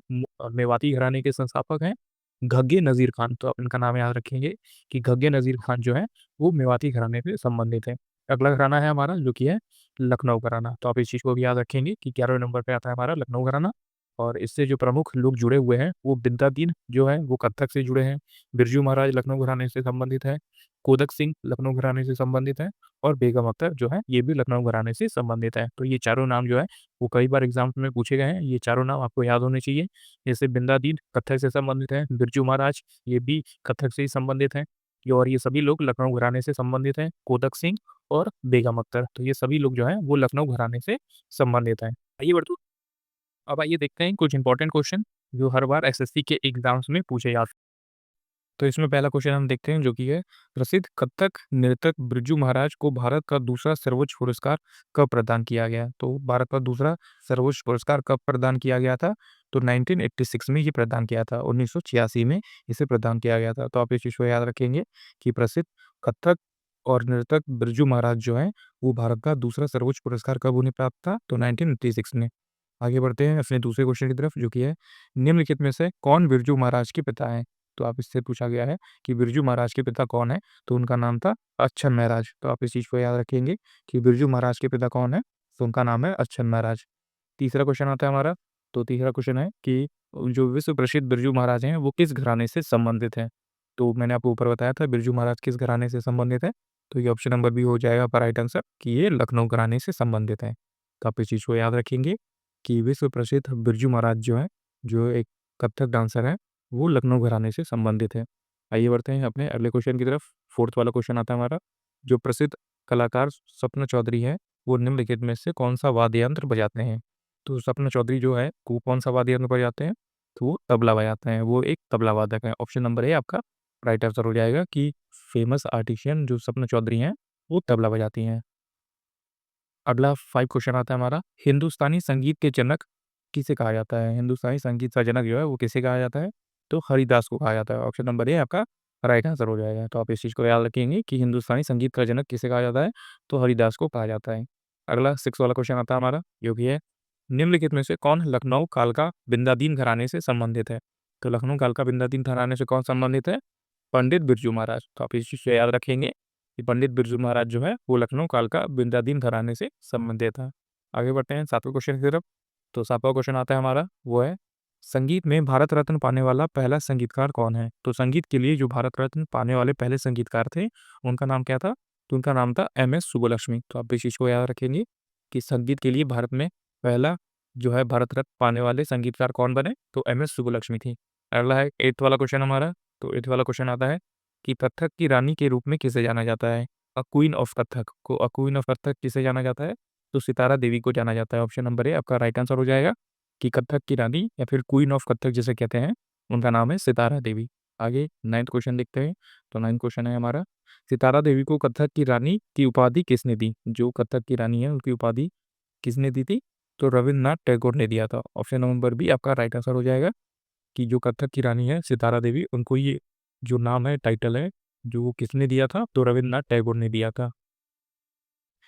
मेवाती घराने के संस्थापक हैं घग्गे नज़ीर खान। तो आप इनका नाम याद रखेंगे कि घग्गे नज़ीर खान जो है वो मेवाती घराने से संबंधित है। अगला घराना है हमारा, जो कि है लखनऊ घराना। तो आप इस चीज़ को भी याद रखेंगे कि 11वें नंबर पे आता है हमारा लखनऊ घराना, और इससे जो प्रमुख लोग जुड़े हुए हैं, वो बिद्यादीन जो है वो कत्थक से जुड़े हैं, बिरजू महाराज लखनऊ घराने से संबंधित है, कोदक सिंह लखनऊ घराने से संबंधित है, और बेगम अख्तर जो है ये भी लखनऊ घराने से संबंधित है। तो ये चारों नाम जो है वो कई बार एग्ज़ाम्स में पूछे गए हैं। ये चारों नाम आपको याद होने चाहिए। जैसे बिंदादीन कत्थक से संबंधित हैं, बिरजू महाराज ये भी कत्थक से ही संबंधित हैं, और ये सभी लोग लखनऊ घराने से संबंधित हैं, कोदक सिंह और बेगम अख्तर। तो ये सभी लोग जो हैं वो लखनऊ घराने से संबंधित हैं। आइए बढ़ते, अब आइए देखते हैं कुछ इंपॉर्टेंट क्वेश्चन जो हर बार एसएससी के एग्ज़ाम्स में पूछे जाते हैं। तो इसमें पहला क्वेश्चन हम देखते हैं, जो कि है प्रसिद्ध कथक नर्तक बिरजू महाराज को भारत का दूसरा सर्वोच्च पुरस्कार कब प्रदान किया गया? तो भारत का दूसरा सर्वोच्च पुरस्कार कब प्रदान किया गया था? तो 1986 में ये प्रदान किया था, 1986 में इसे प्रदान किया गया था। तो आप इस चीज़ को याद रखेंगे कि प्रसिद्ध कथक और नर्तक बिरजू महाराज जो हैं, वो भारत का दूसरा सर्वोच्च पुरस्कार कब उन्हें प्राप्त था? तो 1986 में। आगे बढ़ते हैं अपने दूसरे क्वेश्चन की तरफ, जो कि है निम्नलिखित में से कौन बिरजू महाराज के पिता हैं? तो आप इससे पूछा गया है कि बिरजू महाराज के पिता कौन है? तो उनका नाम था अच्छन महराज। तो आप इस चीज़ को याद रखेंगे कि बिरजू महाराज के पिता कौन है? तो उनका नाम है अच्छन महराज। तीसरा क्वेश्चन आता है हमारा, तो तीसरा क्वेश्चन है कि जो विश्व प्रसिद्ध बिरजू महाराज हैं, वो किस घराने से संबंधित हैं? तो मैंने आपको ऊपर बताया था बिरजू महाराज किस घराने से संबंधित है, तो ये ऑप्शन नंबर बी हो जाएगा आपका राइट आंसर कि ये लखनऊ घराने से संबंधित हैं। तो आप इस चीज़ को याद रखेंगे कि विश्व प्रसिद्ध बिरजू महाराज जो हैं, जो एक कथक डांसर हैं, वो लखनऊ घराने से संबंधित हैं। आइए बढ़ते हैं अपने अगले क्वेश्चन की तरफ। फोर्थ वाला क्वेश्चन आता है हमारा, जो प्रसिद्ध कलाकार स्वप्न चौधरी हैं, वो निम्नलिखित में से कौन-सा वाद्य यंत्र बजाते हैं? तो स्वप्न चौधरी जो है, वो कौन-सा वाद्य यंत्र बजाते हैं? तो वो तबला बजाते हैं, वो एक तबला वादक हैं। ऑप्शन नंबर ए आपका राइट आंसर हो जाएगा कि फेमस आर्टिशियन जो स्वप्न चौधरी हैं, वो तबला बजाती हैं। अगला 5 क्वेश्चन आता है हमारा, हिंदुस्तानी संगीत के जनक किसे कहा जाता है? हिंदुस्तानी संगीत का जनक जो है वो किसे कहा जाता है? तो हरिदास को कहा जाता है। ऑप्शन नंबर ए आपका राइट आंसर हो जाएगा। तो आप इस चीज़ को याद रखेंगे कि हिंदुस्तानी संगीत का जनक किसे कहा जाता है? तो हरिदास को कहा जाता है। अगला 6 वाला क्वेश्चन आता है हमारा, जो कि है निम्नलिखित में से कौन लखनऊ कालका बिंदादीन घराने से संबंधित है? तो लखनऊ कालका बिंदादीन घराने से कौन संबंधित है? पंडित बिरजू महाराज। तो आप इस चीज को याद रखेंगे कि पंडित बिरजू महाराज जो है वो लखनऊ कालका बिंदादीन घराने से संबंधित है। आगे बढ़ते हैं 7वें क्वेश्चन की तरफ। तो 7वां क्वेश्चन आता है हमारा, वो है संगीत में भारत रत्न पाने वाला पहला संगीतकार कौन है? तो संगीत के लिए जो भारत रत्न पाने वाले पहले संगीतकार थे उनका नाम क्या था? तो उनका नाम था एम एस सुब्बलक्ष्मी। तो आप इस चीज को याद रखेंगे कि संगीत के लिए भारत में पहला जो है भारत रत्न पाने वाले संगीतकार कौन बने? तो एम एस सुब्बलक्ष्मी थी। अगला है 8th वाला क्वेश्चन हमारा। तो 8th वाला क्वेश्चन आता है कि कथक की रानी के रूप में किसे जाना जाता है? अ क्वीन ऑफ कथक को, अ क्वीन ऑफ कथक किसे जाना जाता है? तो सितारा देवी को जाना जाता है। ऑप्शन नंबर ए आपका राइट आंसर हो जाएगा कि कथक की रानी या फिर क्वीन ऑफ कथक जिसे कहते हैं उनका नाम है सितारा देवी। आगे 9th क्वेश्चन देखते हैं। तो 9th क्वेश्चन है हमारा, सितारा देवी को कथक की रानी की उपाधि किसने दी? जो कथक की रानी है उनकी उपाधि किसने दी थी? तो रविन्द्रनाथ टैगोर ने दिया था। ऑप्शन नंबर बी आपका राइट आंसर हो जाएगा कि जो कथक की रानी है सितारा देवी उनको ये जो नाम है, टाइटल है, जो वो किसने दिया था? तो रविन्द्रनाथ टैगोर ने दिया था।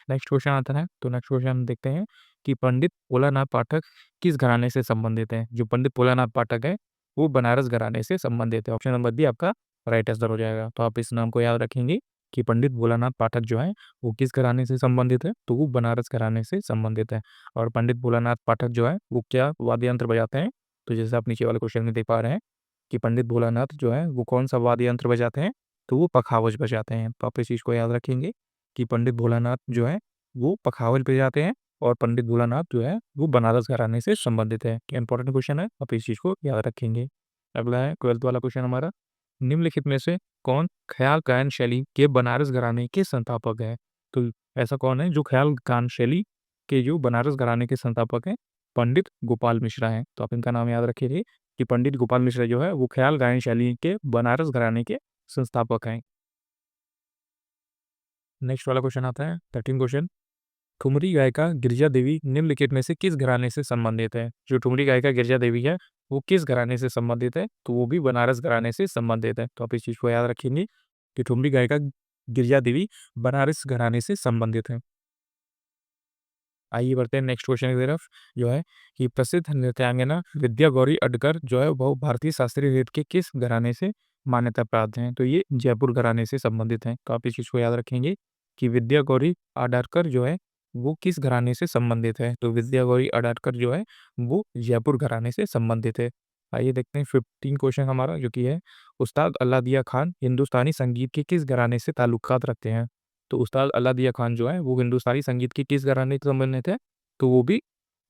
नेक्स्ट क्वेश्चन आता है। तो नेक्स्ट क्वेश्चन हम देखते हैं कि पंडित भोलानाथ पाठक किस घराने से संबंधित है? जो पंडित भोलानाथ पाठक है वो बनारस घराने से संबंधित है। ऑप्शन नंबर बी आपका राइट आंसर हो जाएगा। तो आप इस नाम को याद रखेंगे कि पंडित भोलानाथ पाठक जो है वो किस घराने से संबंधित है? तो वो बनारस घराने से संबंधित है। और पंडित भोलानाथ पाठक जो है वो क्या वाद्य यंत्र बजाते हैं? तो जैसे आप नीचे वाले क्वेश्चन में देख पा रहे हैं कि पंडित भोलानाथ जो है वो कौन सा वाद्य यंत्र बजाते हैं? तो वो पखावज बजाते हैं। तो आप इस चीज को याद रखेंगे कि पंडित भोलानाथ जो है वो पखावज पे जाते हैं और पंडित भोलानाथ जो है वो बनारस घराने से संबंधित है। क्या इंपॉर्टेंट क्वेश्चन है, आप इस चीज को याद रखेंगे। अगला है 12th वाला क्वेश्चन हमारा, निम्नलिखित में से कौन ख्याल गायन शैली के बनारस घराने के संस्थापक है? तो ऐसा कौन है जो ख्याल गान शैली के जो बनारस घराने के संस्थापक हैं? पंडित गोपाल मिश्रा हैं। तो आप इनका नाम याद रखिए कि पंडित गोपाल मिश्रा जो है वो ख्याल गायन शैली के बनारस घराने के संस्थापक हैं। नेक्स्ट वाला क्वेश्चन आता है 13 क्वेश्चन, ठुमरी गायिका गिरिजा देवी निम्नलिखित में से किस घराने से संबंधित है? जो ठुमरी गायिका गिरिजा देवी है वो किस घराने से संबंधित है? तो वो भी बनारस घराने से संबंधित है। तो आप इस चीज को याद रखेंगे कि ठुमरी गायिका गिरिजा देवी बनारस घराने से संबंधित है। आइए बढ़ते हैं नेक्स्ट क्वेश्चन की तरफ, जो है कि प्रसिद्ध नृत्यांगना विद्या गौरी अडकर जो है वो भारतीय शास्त्रीय नृत्य के किस घराने से मान्यता प्राप्त हैं? तो ये जयपुर घराने से संबंधित हैं। तो आप इस चीज को याद रखेंगे कि विद्या गौरी अडारकर जो है वो किस घराने से संबंधित है? तो विद्या गौरी अडारकर जो है वो जयपुर घराने से संबंधित है। आइए देखते हैं 15 क्वेश्चन हमारा, जो कि है उस्ताद अल्लादिया खान हिंदुस्तानी संगीत के किस घराने से ताल्लुकात रखते हैं? तो उस्ताद अलादिया खान जो है वो हिंदुस्तानी संगीत की किस घराने से संबंधित है? तो वो भी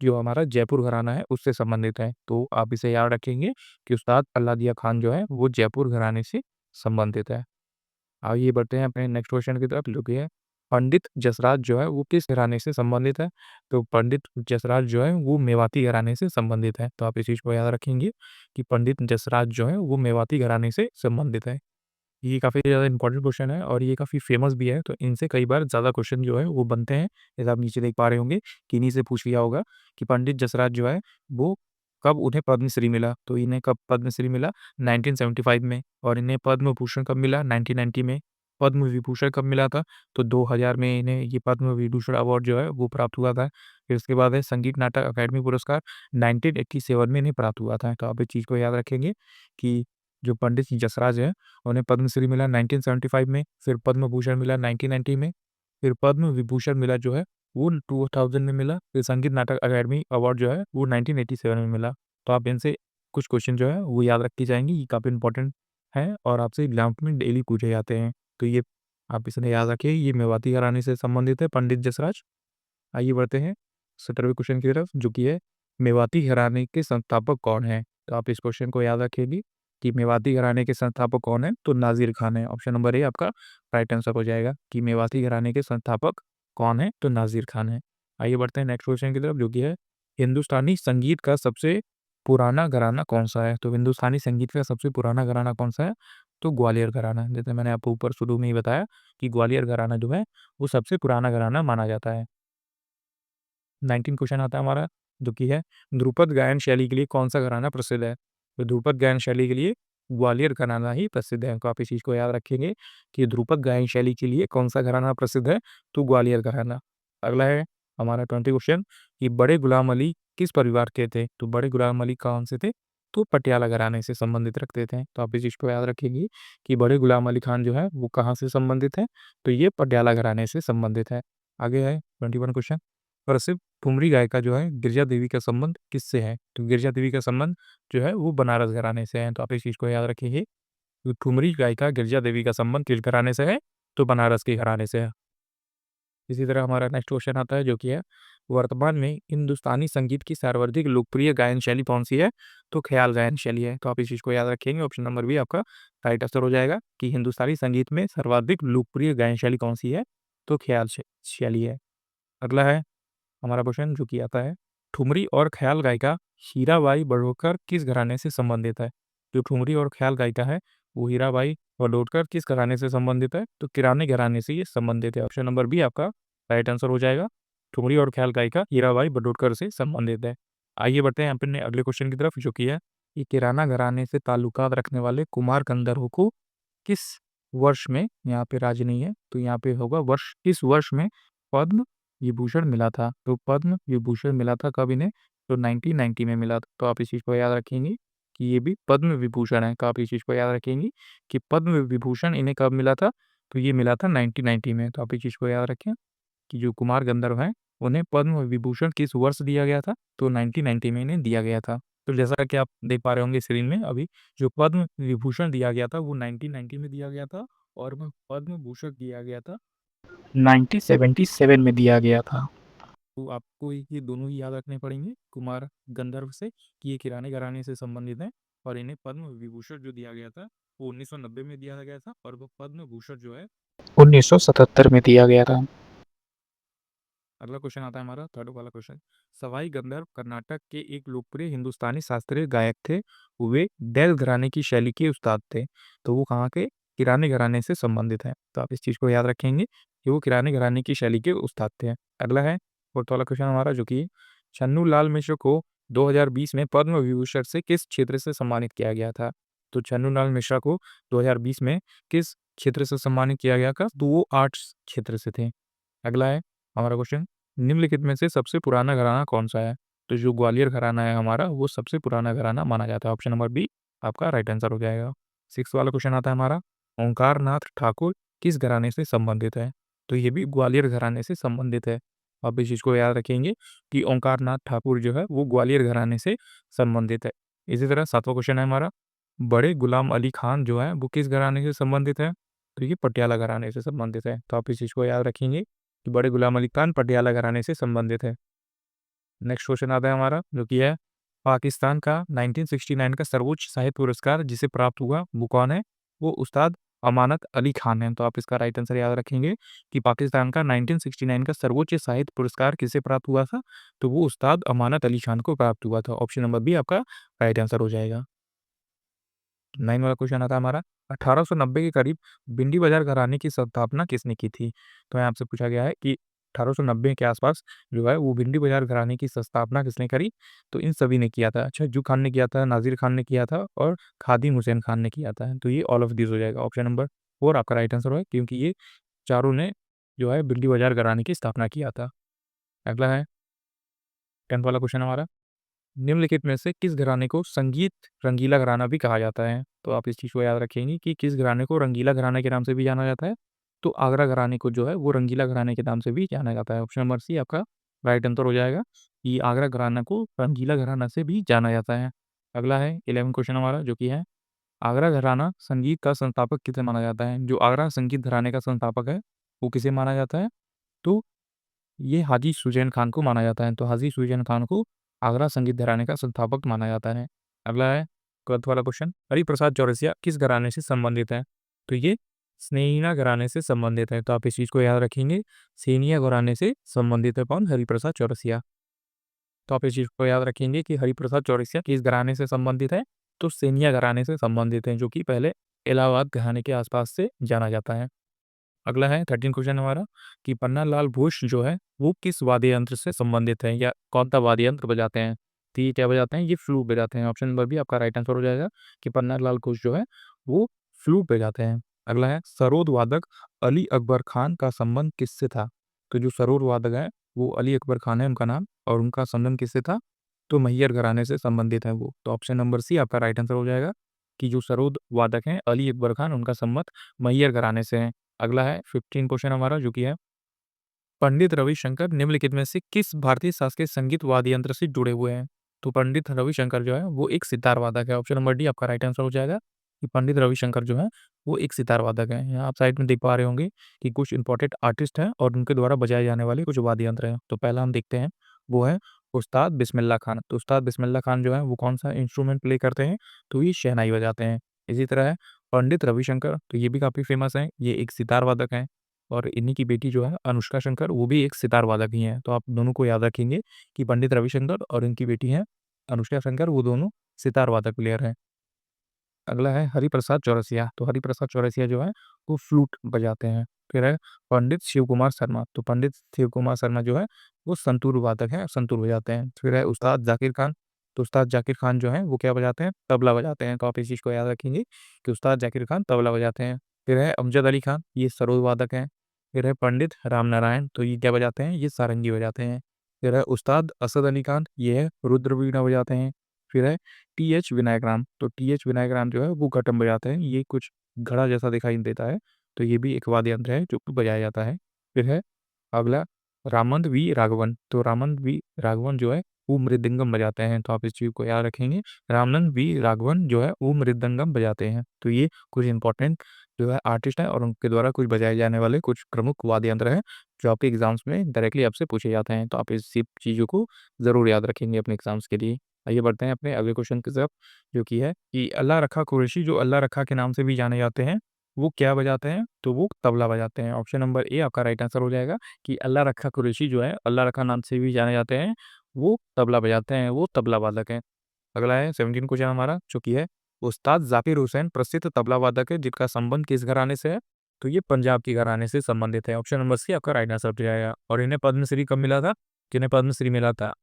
जो हमारा जयपुर घराना है उससे संबंधित है। तो आप इसे याद रखेंगे कि उस्ताद अलादिया खान जो है वो जयपुर घराने से संबंधित है। आइए बढ़ते हैं अपने नेक्स्ट क्वेश्चन की तरफ, जो कि है पंडित जसराज जो है वो किस घराने से संबंधित है? तो पंडित जसराज जो है वो मेवाती घराने से संबंधित है। तो आप इस चीज को याद रखेंगे कि पंडित जसराज जो है वो मेवाती घराने से संबंधित है। ये काफ़ी ज़्यादा इंपॉर्टेंट क्वेश्चन है और ये काफ़ी फेमस भी है, तो इनसे कई बार ज़्यादा क्वेश्चन जो है वो बनते हैं। जैसे आप नीचे देख पा रहे होंगे कि इन्हीं से पूछ लिया होगा कि पंडित जसराज जो है वो कब उन्हें पद्मश्री मिला? तो इन्हें कब पद्मश्री मिला? 1975 में। और इन्हें पद्म भूषण कब मिला? 1990 में। पद्म विभूषण कब मिला था? तो 2000 में इन्हें ये पद्म विभूषण अवार्ड जो है वो प्राप्त हुआ था। फिर उसके बाद है संगीत नाटक अकादमी पुरस्कार 1987 में इन्हें प्राप्त हुआ था। तो आप इस चीज़ को याद रखेंगे कि जो पंडित जसराज है उन्हें पद्मश्री मिला 1975 में, फिर पद्म भूषण मिला 1990 में, फिर पद्म विभूषण मिला जो है वो 2000 में मिला, फिर संगीत नाटक अकादमी अवार्ड जो है वो 1987 में मिला। तो आप इनसे कुछ क्वेश्चन जो है वो याद रख के जाएंगे, ये काफ़ी इंपॉर्टेंट है और आपसे एग्जाम में डेली पूछे जाते हैं। तो ये आप इसे याद रखिए, ये मेवाती घराने से संबंधित है पंडित जसराज। आइए बढ़ते हैं 17वें क्वेश्चन की तरफ, जो कि है मेवाती घराने के संस्थापक कौन है? तो आप इस क्वेश्चन को याद रखेंगे कि मेवाती घराने के संस्थापक कौन है? तो नाजिर खान है। ऑप्शन नंबर ए आपका राइट आंसर हो जाएगा कि मेवाती घराने के संस्थापक कौन है? तो नाजिर खान है। आइए बढ़ते हैं नेक्स्ट क्वेश्चन की तरफ, जो कि है हिंदुस्तानी संगीत का सबसे पुराना घराना कौन सा है? तो हिंदुस्तानी संगीत का सबसे पुराना घराना कौन सा है? तो ग्वालियर घराना। जैसे मैंने आपको ऊपर शुरू में ही बताया कि ग्वालियर घराना जो है वो सबसे पुराना घराना माना जाता है। 19 क्वेश्चन आता है हमारा, जो कि है ध्रुपद गायन शैली के लिए कौन सा घराना प्रसिद्ध है? तो ध्रुपद गायन शैली के लिए ग्वालियर घराना ही प्रसिद्ध है। तो आप इस चीज को याद रखेंगे कि ध्रुपद गायन शैली के लिए कौन सा घराना प्रसिद्ध है? तो ग्वालियर घराना। अगला है हमारा 20 क्वेश्चन कि बड़े गुलाम अली किस परिवार के थे? तो बड़े गुलाम अली कौन से थे? तो पटियाला घराने से संबंधित रखते थे। तो आप इस चीज़ को याद रखेंगे कि बड़े गुलाम अली खान जो है वो कहाँ से संबंधित है? तो ये पटियाला घराने से संबंधित है। आगे है 21 क्वेश्चन, प्रसिद्ध ठुमरी गायिका जो है गिरिजा देवी का संबंध किससे है? तो गिरिजा देवी का संबंध जो है वो बनारस घराने से है। तो आप इस चीज़ को याद रखिए, तो ठुमरी गायिका गिरिजा देवी का संबंध किस घराने से है? तो बनारस के घराने से है। इसी तरह हमारा नेक्स्ट क्वेश्चन आता है जो कि है, वर्तमान में हिंदुस्तानी संगीत की सर्वाधिक लोकप्रिय गायन शैली कौन-सी है? तो ख़्याल गायन शैली है। तो आप इस चीज़ को याद रखेंगे, ऑप्शन नंबर बी आपका राइट आंसर हो जाएगा कि हिंदुस्तानी संगीत में सर्वाधिक लोकप्रिय गायन शैली कौन-सी है? तो ख़्याल शैली है। अगला है हमारा क्वेश्चन जो कि आता है, ठुमरी और ख़्याल गायिका हीराबाई बड़ौकर किस घराने से संबंधित है? जो ठुमरी और ख़्याल गायिका है, वो हीराबाई बड़ौकर किस घराने से संबंधित है? तो किराने घराने से ये संबंधित है। ऑप्शन नंबर बी आपका राइट आंसर हो जाएगा। ठुमरी और ख़्याल गायिका हीराबाई बड़ौकर से संबंधित है। आइए बढ़ते हैं अपने अगले क्वेश्चन की तरफ जो कि है, कि किराना घराने से ताल्लुकात रखने वाले कुमार गंधर्व को किस वर्ष में, यहाँ पे राज्य नहीं है, तो यहाँ पे होगा वर्ष, किस वर्ष में पद्म विभूषण मिला था? तो पद्म विभूषण मिला था कब इन्हें? तो 1990 में मिला था। तो आप इस चीज़ को याद रखेंगे कि ये भी पद्म विभूषण है। तो आप इस चीज़ को याद रखेंगे कि पद्म विभूषण इन्हें कब मिला था? तो ये मिला था 1990 में। तो आप इस चीज़ को याद रखें कि जो कुमार गंधर्व हैं, उन्हें पद्म विभूषण किस वर्ष दिया गया था? तो 1990 में इन्हें दिया गया था। तो जैसा कि आप देख पा रहे होंगे स्क्रीन में अभी, जो पद्म विभूषण दिया गया था वो 1990 में दिया गया था, और वह पद्म भूषण दिया गया था 1977 में दिया गया था। तो आपको ये दोनों ही याद रखने पड़ेंगे कुमार गंधर्व से, कि ये किराने घराने से संबंधित हैं, और इन्हें पद्म विभूषण जो दिया गया था वो 1990 में दिया गया था, और वो पद्म भूषण जो है 1977 में दिया गया था। अगला क्वेश्चन आता है हमारा थर्ड वाला क्वेश्चन, सवाई गंधर्व कर्नाटक के एक लोकप्रिय हिंदुस्तानी शास्त्रीय गायक थे। वे डेल घराने की शैली के उस्ताद थे। तो वो कहाँ के? किराने घराने से संबंधित है। तो आप इस चीज़ को याद रखेंगे कि वो किराने घराने की शैली के उस्ताद थे। अगला है फोर्थ वाला क्वेश्चन हमारा जो कि, छन्नू लाल मिश्र को 2020 में पद्म विभूषण से किस क्षेत्र से सम्मानित किया गया था? तो छन्नू लाल मिश्रा को 2020 में किस क्षेत्र से सम्मानित किया गया था? तो वो आर्ट्स क्षेत्र से थे। अगला है हमारा क्वेश्चन, निम्नलिखित में से सबसे पुराना घराना कौन-सा है? तो जो ग्वालियर घराना है हमारा, वो सबसे पुराना घराना माना जाता है। ऑप्शन नंबर बी आपका राइट आंसर हो जाएगा। 6th वाला क्वेश्चन आता है हमारा, ओंकार नाथ ठाकुर किस घराने से संबंधित है? तो ये भी ग्वालियर घराने से संबंधित है। आप इस चीज़ को याद रखेंगे कि ओंकार नाथ ठाकुर जो है वो ग्वालियर घराने से संबंधित है। इसी तरह 7वां क्वेश्चन है हमारा, बड़े गुलाम अली खान जो है वो किस घराने से संबंधित है? तो ये पटियाला घराने से संबंधित है। तो आप इस चीज़ को याद रखेंगे कि बड़े गुलाम अली खान पटियाला घराने से संबंधित है। नेक्स्ट क्वेश्चन आता है हमारा जो कि है, पाकिस्तान का 1969 का सर्वोच्च साहित्य पुरस्कार जिसे प्राप्त हुआ वो कौन है? वो उस्ताद अमानत अली खान है। तो आप इसका राइट आंसर याद रखेंगे कि पाकिस्तान का 1969 का सर्वोच्च साहित्य पुरस्कार किसे प्राप्त हुआ था? तो वो उस्ताद अमानत अली खान को प्राप्त हुआ था। ऑप्शन नंबर बी आपका राइट आंसर हो जाएगा। 9 वाला क्वेश्चन आता है हमारा, 1890 के करीब भिंडी बाजार घराने की स्थापना किसने की थी? तो यहाँ आपसे पूछा गया है कि 1890 के आसपास जो है वो भिंडी बाजार घराने की स्थापना किसने करी? तो इन सभी ने किया था। छज्जू खान ने किया था, नाज़िर खान ने किया था, और खादिम हुसैन खान ने किया था। तो ये ऑल ऑफ दिस हो जाएगा। ऑप्शन नंबर 4 आपका राइट आंसर है, क्योंकि ये चारों ने जो है भिंडी बाजार घराने की स्थापना किया था। अगला है 10th वाला क्वेश्चन हमारा, निम्नलिखित में से किस घराने को संगीत रंगीला घराना भी कहा जाता है? तो आप इस चीज़ को याद रखेंगे कि किस घराने को रंगीला घराना के नाम से भी जाना जाता है? तो आगरा घराने को जो है वो रंगीला घराने के नाम से भी जाना जाता है। ऑप्शन नंबर सी आपका राइट आंसर हो जाएगा कि आगरा घराना को रंगीला घराना से भी जाना जाता है। अगला है 11 क्वेश्चन हमारा जो कि है, आगरा घराना संगीत का संस्थापक किसे माना जाता है? जो आगरा संगीत घराने का संस्थापक है, वो किसे माना जाता है? तो ये हाजी सुजैन खान को माना जाता है। तो हाजी सुजैन खान को आगरा संगीत घराने का संस्थापक माना जाता है। अगला है 12th वाला क्वेश्चन, हरिप्रसाद चौरसिया किस घराने से संबंधित है? तो ये स्नेहिया घराने से संबंधित है। तो आप इस चीज़ को याद रखेंगे, सेनिया घराने से संबंधित है कौन? हरिप्रसाद चौरसिया। तो आप इस चीज़ को याद रखेंगे कि हरिप्रसाद चौरसिया किस घराने से संबंधित है? तो सेनिया घराने से संबंधित है, जो कि पहले इलाहाबाद घराने के आसपास से जाना जाता है। अगला है 13 क्वेश्चन हमारा, कि पन्नालाल घोष जो है वो किस वाद्य यंत्र से संबंधित है, या कौन-सा वाद्य यंत्र बजाते हैं? तो ये क्या बजाते हैं? ये फ्लूट बजाते हैं। ऑप्शन नंबर बी आपका राइट आंसर हो जाएगा कि पन्नालाल घोष जो है वो फ्लूट बजाते हैं। अगला है, सरोद वादक अली अकबर खान का संबंध किससे था? तो जो सरोद वादक है वो अली अकबर खान है उनका नाम, और उनका संबंध किससे था? तो मैहर घराने से संबंधित है वो। तो ऑप्शन नंबर सी आपका राइट आंसर हो जाएगा कि जो सरोद वादक हैं अली अकबर खान, उनका संबंध मैहर घराने से है। अगला है 15 क्वेश्चन हमारा, जो कि है पंडित रविशंकर निम्नलिखित में से किस भारतीय शास्त्रीय संगीत वाद्य यंत्र से जुड़े हुए हैं? तो पंडित रविशंकर जो है वो एक सितार वादक है। ऑप्शन नंबर डी आपका राइट आंसर हो जाएगा कि पंडित रविशंकर जो है वो एक सितार वादक है। यहाँ आप साइड में देख पा रहे होंगे कि कुछ इंपॉर्टेंट आर्टिस्ट हैं और उनके द्वारा बजाए जाने वाले कुछ वाद्य यंत्र हैं। तो पहला हम देखते हैं, वो है उस्ताद बिस्मिल्लाह खान। तो उस्ताद बिस्मिल्लाह खान जो है वो कौन सा इंस्ट्रूमेंट प्ले करते हैं? तो ये शहनाई बजाते हैं। इसी तरह है पंडित रविशंकर, तो ये भी काफ़ी फेमस हैं, ये एक सितार वादक हैं। और इन्हीं की बेटी जो है अनुष्का शंकर, वो भी एक सितार वादक ही हैं। तो आप दोनों को याद रखेंगे कि पंडित रविशंकर और इनकी बेटी हैं अनुष्का शंकर, वो दोनों सितार वादक प्लेयर हैं। अगला है हरिप्रसाद चौरसिया। तो हरिप्रसाद चौरसिया जो है वो फ्लूट बजाते हैं। फिर है पंडित शिव कुमार शर्मा। तो पंडित शिव कुमार शर्मा जो है वो संतूर वादक हैं, संतूर बजाते हैं। फिर है उस्ताद जाकिर खान। तो उस्ताद जाकिर खान जो है वो क्या बजाते हैं? तबला बजाते हैं। तो आप इस चीज़ को याद रखेंगे कि उस्ताद जाकिर खान तबला बजाते हैं। फिर है अमजद अली खान, ये सरोद वादक हैं। फिर है पंडित राम नारायण, तो ये क्या बजाते हैं? ये सारंगी बजाते हैं। फिर है उस्ताद असद अली खान, ये है रुद्र वीणा बजाते हैं। फिर है टी.एच. विनायक राम। तो टी.एच. विनायक राम जो है वो घटम बजाते हैं, ये कुछ घड़ा जैसा दिखाई देता है, तो ये भी एक वाद्य यंत्र है जो कि बजाया जाता है। फिर है अगला रामंद वी राघवन। तो रामंद वी राघवन जो है वो मृदंगम बजाते हैं। तो आप इस चीज़ को याद रखेंगे, रामनंद वी राघवन जो है वो मृदंगम बजाते हैं। तो ये कुछ इंपॉर्टेंट जो है आर्टिस्ट हैं और उनके द्वारा कुछ बजाए जाने वाले कुछ प्रमुख वाद्य यंत्र हैं, जो आपके एग्ज़ाम्स में डायरेक्टली आपसे पूछे जाते हैं। तो आप इस सब चीज़ों को ज़रूर याद रखेंगे अपने एग्ज़ाम्स के लिए। आइए बढ़ते हैं अपने अगले क्वेश्चन की तरफ, जो कि है कि अल्लाह रखा कुरैशी, जो अल्लाह रखा के नाम से भी जाने जाते हैं, वो क्या बजाते हैं? तो वो तबला बजाते हैं। ऑप्शन नंबर ए आपका राइट आंसर हो जाएगा कि अल्लाह रखा कुरैशी जो है, अल्लाह रखा नाम से भी जाने जाते हैं, वो तबला बजाते हैं, वो तबला वादक हैं। अगला है 17 क्वेश्चन हमारा, जो कि है उस्ताद ज़ाकिर हुसैन प्रसिद्ध तबला वादक है, जिनका संबंध किस घराने से है? तो ये पंजाब के घराने से संबंधित है। ऑप्शन नंबर सी आपका राइट आंसर हो जाएगा। और इन्हें पद्मश्री कब मिला था? किन्हें पद्मश्री मिला था?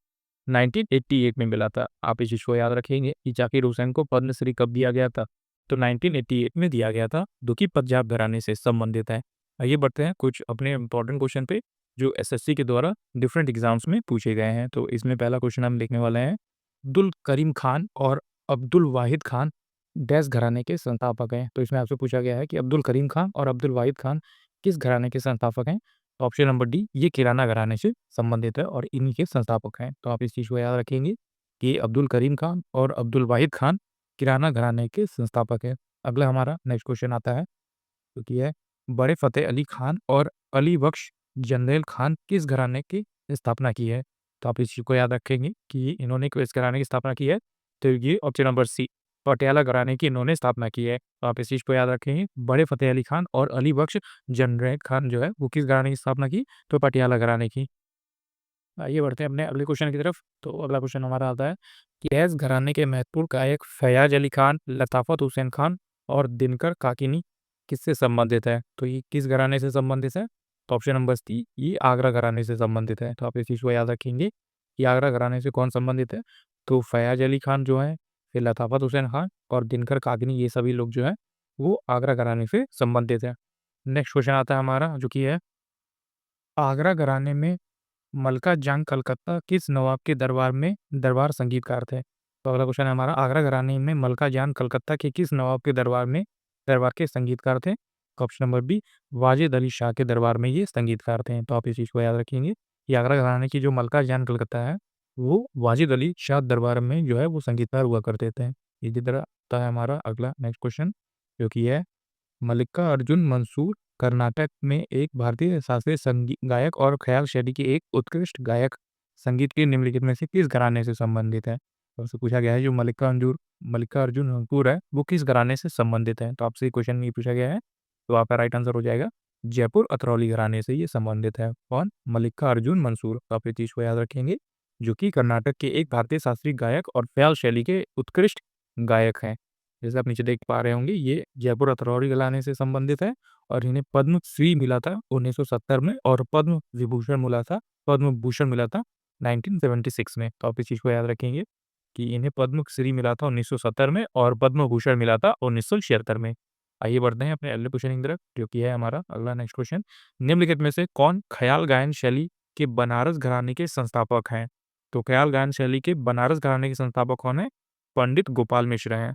1988 में मिला था। आप इस चीज़ को याद रखेंगे कि ज़ाकिर हुसैन को पद्मश्री कब दिया गया था? तो 1988 में दिया गया था, जो कि पंजाब घराने से संबंधित है। आइए बढ़ते हैं कुछ अपने इम्पोर्टेंट क्वेश्चन पे, जो एसएससी के द्वारा डिफरेंट एग्जाम्स में पूछे गए हैं। तो इसमें पहला क्वेश्चन हम देखने वाले हैं, अब्दुल करीम खान और अब्दुल वाहिद खान डैश घराने के संस्थापक हैं। तो इसमें आपसे पूछा गया है कि अब्दुल करीम खान और अब्दुल वाहिद खान किस घराने के संस्थापक हैं? तो ऑप्शन नंबर डी, ये किराना घराने से संबंधित है और इन्हीं के संस्थापक हैं। तो आप इस चीज़ को याद रखेंगे कि अब्दुल करीम खान और अब्दुल वाहिद खान किराना घराने के संस्थापक हैं। अगला हमारा नेक्स्ट क्वेश्चन आता है, जो कि है बड़े फ़तेह अली खान और अली बख्श जनरैल खान किस घराने की स्थापना की है? तो आप इस चीज़ को याद रखेंगे कि इन्होंने किस घराने की स्थापना की है? तो ये ऑप्शन नंबर सी, पटियाला घराने की इन्होंने स्थापना की है। तो आप इस चीज़ को याद रखेंगे, बड़े फ़तेह अली खान और अली बख्श जनरैल खान जो है वो किस घराने की स्थापना की? तो पटियाला घराने की। आइए बढ़ते हैं अपने अगले क्वेश्चन की तरफ। तो अगला क्वेश्चन हमारा आता है कि डैश घराने के महत्वपूर्ण गायक फैयाज अली खान, लताफ़त हुसैन खान और दिनकर काकिनी किससे संबंधित है? तो ये किस घराने से संबंधित है? तो ऑप्शन नंबर सी, ये आगरा घराने से संबंधित है। तो आप इस चीज़ को याद रखेंगे कि आगरा घराने से कौन संबंधित है? तो फैयाज अली खान जो है, फिर लताफ़त हुसैन खान और दिनकर काकिनी, ये सभी लोग जो है वो आगरा घराने से संबंधित है। नेक्स्ट क्वेश्चन आता है हमारा, जो कि है आगरा घराने में मल्का जान कलकत्ता किस नवाब के दरबार में दरबार संगीतकार थे? तो अगला क्वेश्चन है हमारा, आगरा घराने में मल्का जान कलकत्ता के किस नवाब के दरबार में दरबार के संगीतकार थे? तो option number B, Wajid Ali Shah के दरबार में ये संगीतकार थे। तो आप इस चीज़ को याद रखेंगे कि आगरा घराने की जो मल्का जान कलकत्ता है, वो वाजिद अली शाह दरबार में जो है वो संगीतकार हुआ करते थे। इसी तरह आता है हमारा अगला नेक्स्ट क्वेश्चन, जो कि है मल्लिका अर्जुन मंसूर कर्नाटक में एक भारतीय शास्त्रीय संगीत गायक और ख्याल शैली के एक उत्कृष्ट गायक, संगीत के निम्नलिखित में से किस घराने से संबंधित है? तो आपसे पूछा गया है जो मल्लिका अर्जुन मंसूर है वो किस घराने से संबंधित है? तो आपसे क्वेश्चन ये पूछा गया है, तो आपका राइट आंसर हो जाएगा जयपुर अतरौली घराने से ये संबंधित है। कौन? मल्लिका अर्जुन मंसूर। तो आप ये चीज़ को याद रखेंगे, जो कि कर्नाटक के एक भारतीय शास्त्रीय गायक और ख्याल शैली के उत्कृष्ट गायक हैं। जैसे आप नीचे देख पा रहे होंगे, ये जयपुर अतरौली घराने से संबंधित है और इन्हें पद्मश्री मिला था 1970 में और पद्म भूषण मिला था 1976 में। तो आप इस चीज़ को याद रखेंगे कि इन्हें पद्मश्री मिला था 1970 में और पद्म भूषण मिला था 1976 में। आइए बढ़ते हैं अपने अगले क्वेश्चन की तरफ, जो कि है हमारा अगला नेक्स्ट क्वेश्चन, निम्नलिखित में से कौन ख्याल गायन शैली के बनारस घराने के संस्थापक हैं? तो ख्याल गायन शैली के बनारस घराने के संस्थापक कौन है? पंडित गोपाल मिश्र हैं।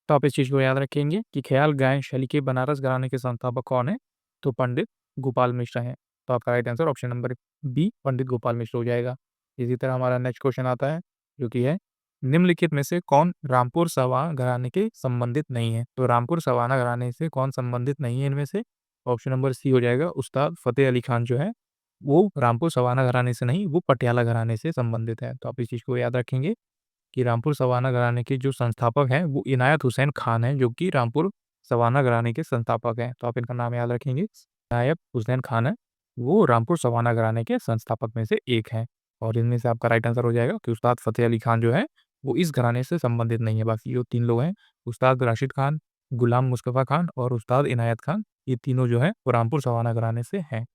तो आप इस चीज़ को याद रखेंगे कि ख्याल गायन शैली के बनारस घराने के संस्थापक कौन है? तो पंडित गोपाल मिश्र हैं। तो आपका right answer option number B Pandit Gopal Mishra हो जाएगा। इसी तरह हमारा नेक्स्ट क्वेश्चन आता है, जो कि है निम्नलिखित में से कौन रामपुर सावाना घराने के संबंधित नहीं है? तो रामपुर सावाना घराने से कौन संबंधित नहीं है इनमें से? ऑप्शन नंबर सी हो जाएगा, उस्ताद फतेह अली खान जो है वो रामपुर सावाना घराने से नहीं, वो पटियाला घराने से संबंधित है। तो आप इस चीज़ को याद रखेंगे कि रामपुर सवाना घराने के जो संस्थापक हैं वो इनायत हुसैन खान हैं, जो कि रामपुर सवाना घराने के संस्थापक हैं। तो आप इनका नाम याद रखेंगे। इनायत हुसैन खान है, वो रामपुर सवाना घराने के संस्थापक में से एक हैं। और इनमें से आपका राइट आंसर हो जाएगा कि उस्ताद फतेह अली खान जो है वो इस घराने से संबंधित नहीं है। बाकी जो 3 लोग हैं, उस्ताद राशिद खान, गुलाम मुस्तफ़ा खान और उस्ताद इनायत खान, ये तीनों जो है वो रामपुर सवाना घराने से हैं।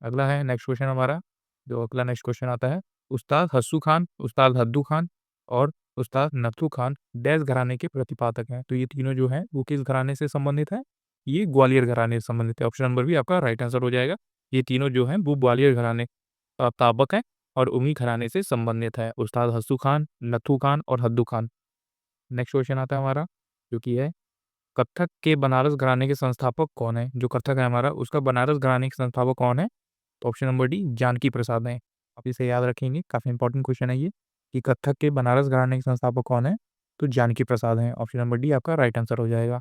अगला है नेक्स्ट क्वेश्चन हमारा, जो अगला नेक्स्ट क्वेश्चन आता है, उस्ताद हस्सू खान, उस्ताद हद्दू खान और उस्ताद नथु खान डैश घराने के प्रतिपादक हैं। तो ये तीनों जो हैं वो किस घराने से संबंधित है? ये ग्वालियर घराने से संबंधित है। ऑप्शन नंबर बी आपका राइट आंसर हो जाएगा। ये तीनों जो हैं वो ग्वालियर घराने ताबक हैं और उन्हीं घराने से संबंधित है, उस्ताद हस्सू खान, नथु खान और हद्दू खान। नेक्स्ट क्वेश्चन आता है हमारा, जो कि है कत्थक के बनारस घराने के संस्थापक कौन है? जो कत्थक है हमारा उसका बनारस घराने के संस्थापक कौन है? तो ऑप्शन नंबर डी जानकी प्रसाद हैं। आप इसे याद रखेंगे, काफ़ी इंपॉर्टेंट क्वेश्चन है ये, कि कत्थक के बनारस घराने के संस्थापक कौन है? तो जानकी प्रसाद हैं। ऑप्शन नंबर डी आपका राइट आंसर हो जाएगा।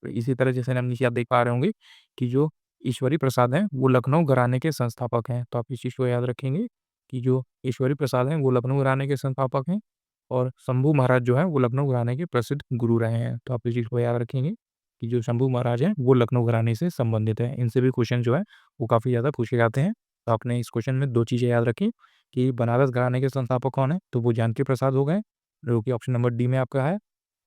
तो इसी तरह जैसे हम नीचे आप देख पा रहे होंगे कि जो ईश्वरी प्रसाद हैं वो लखनऊ घराने के संस्थापक हैं। तो आप इस चीज़ को याद रखेंगे कि जो ईश्वरी प्रसाद हैं वो लखनऊ घराने के संस्थापक हैं और शंभू महाराज जो हैं वो लखनऊ घराने के प्रसिद्ध गुरु रहे हैं। तो आप इस चीज़ को याद रखेंगे कि जो शंभू महाराज हैं वो लखनऊ घराने से संबंधित हैं। इनसे भी क्वेश्चन जो है वो काफ़ी ज़्यादा पूछे जाते हैं। तो आपने इस क्वेश्चन में 2 चीज़ें याद रखी कि बनारस घराने के संस्थापक कौन है? तो वो जानकी प्रसाद हो गए, जो कि ऑप्शन नंबर डी में आपका है।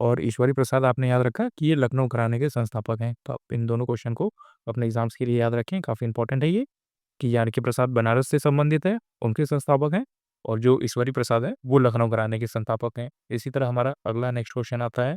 और ईश्वरी प्रसाद आपने याद रखा कि ये लखनऊ घराने के संस्थापक हैं। तो आप इन दोनों क्वेश्चन को अपने एग्जाम्स के लिए याद रखें, काफ़ी इंपॉर्टेंट है ये, कि जानकी प्रसाद बनारस से संबंधित है, उनके संस्थापक हैं, और जो ईश्वरी प्रसाद है वो लखनऊ घराने के संस्थापक हैं। इसी तरह हमारा अगला नेक्स्ट क्वेश्चन आता है,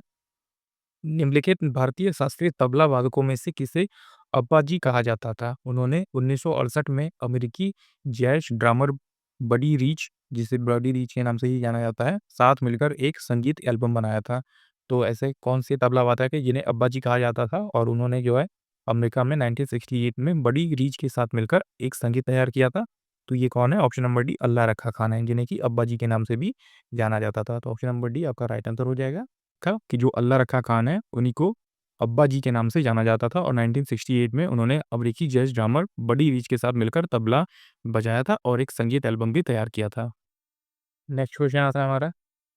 निम्नलिखित भारतीय शास्त्रीय तबला वादकों में से किसे अप्पाजी कहा जाता था? उन्होंने 1968 में अमेरिकी जैज़ ड्रमर बडी रीच, जिसे बडी रीच के नाम से ही जाना जाता है, साथ मिलकर एक संगीत एल्बम बनाया था। तो ऐसे कौन से तबला वादक है जिन्हें अप्पाजी कहा जाता था और उन्होंने जो है अमेरिका में 1968 में बडी रीच के साथ मिलकर एक संगीत तैयार किया था? तो ये कौन है? ऑप्शन नंबर डी अल्लाह रखा खान है, जिन्हें कि अप्पाजी के नाम से भी जाना जाता था। तो ऑप्शन नंबर डी आपका राइट आंसर हो जाएगा था कि जो अल्लाह रखा खान है उन्हीं को अब्बा जी के नाम से जाना जाता था और 1968 में उन्होंने अमेरिकी जैज़ ड्रमर बडी रीच के साथ मिलकर तबला बजाया था और एक संगीत एल्बम भी तैयार किया था। नेक्स्ट क्वेश्चन आता है हमारा,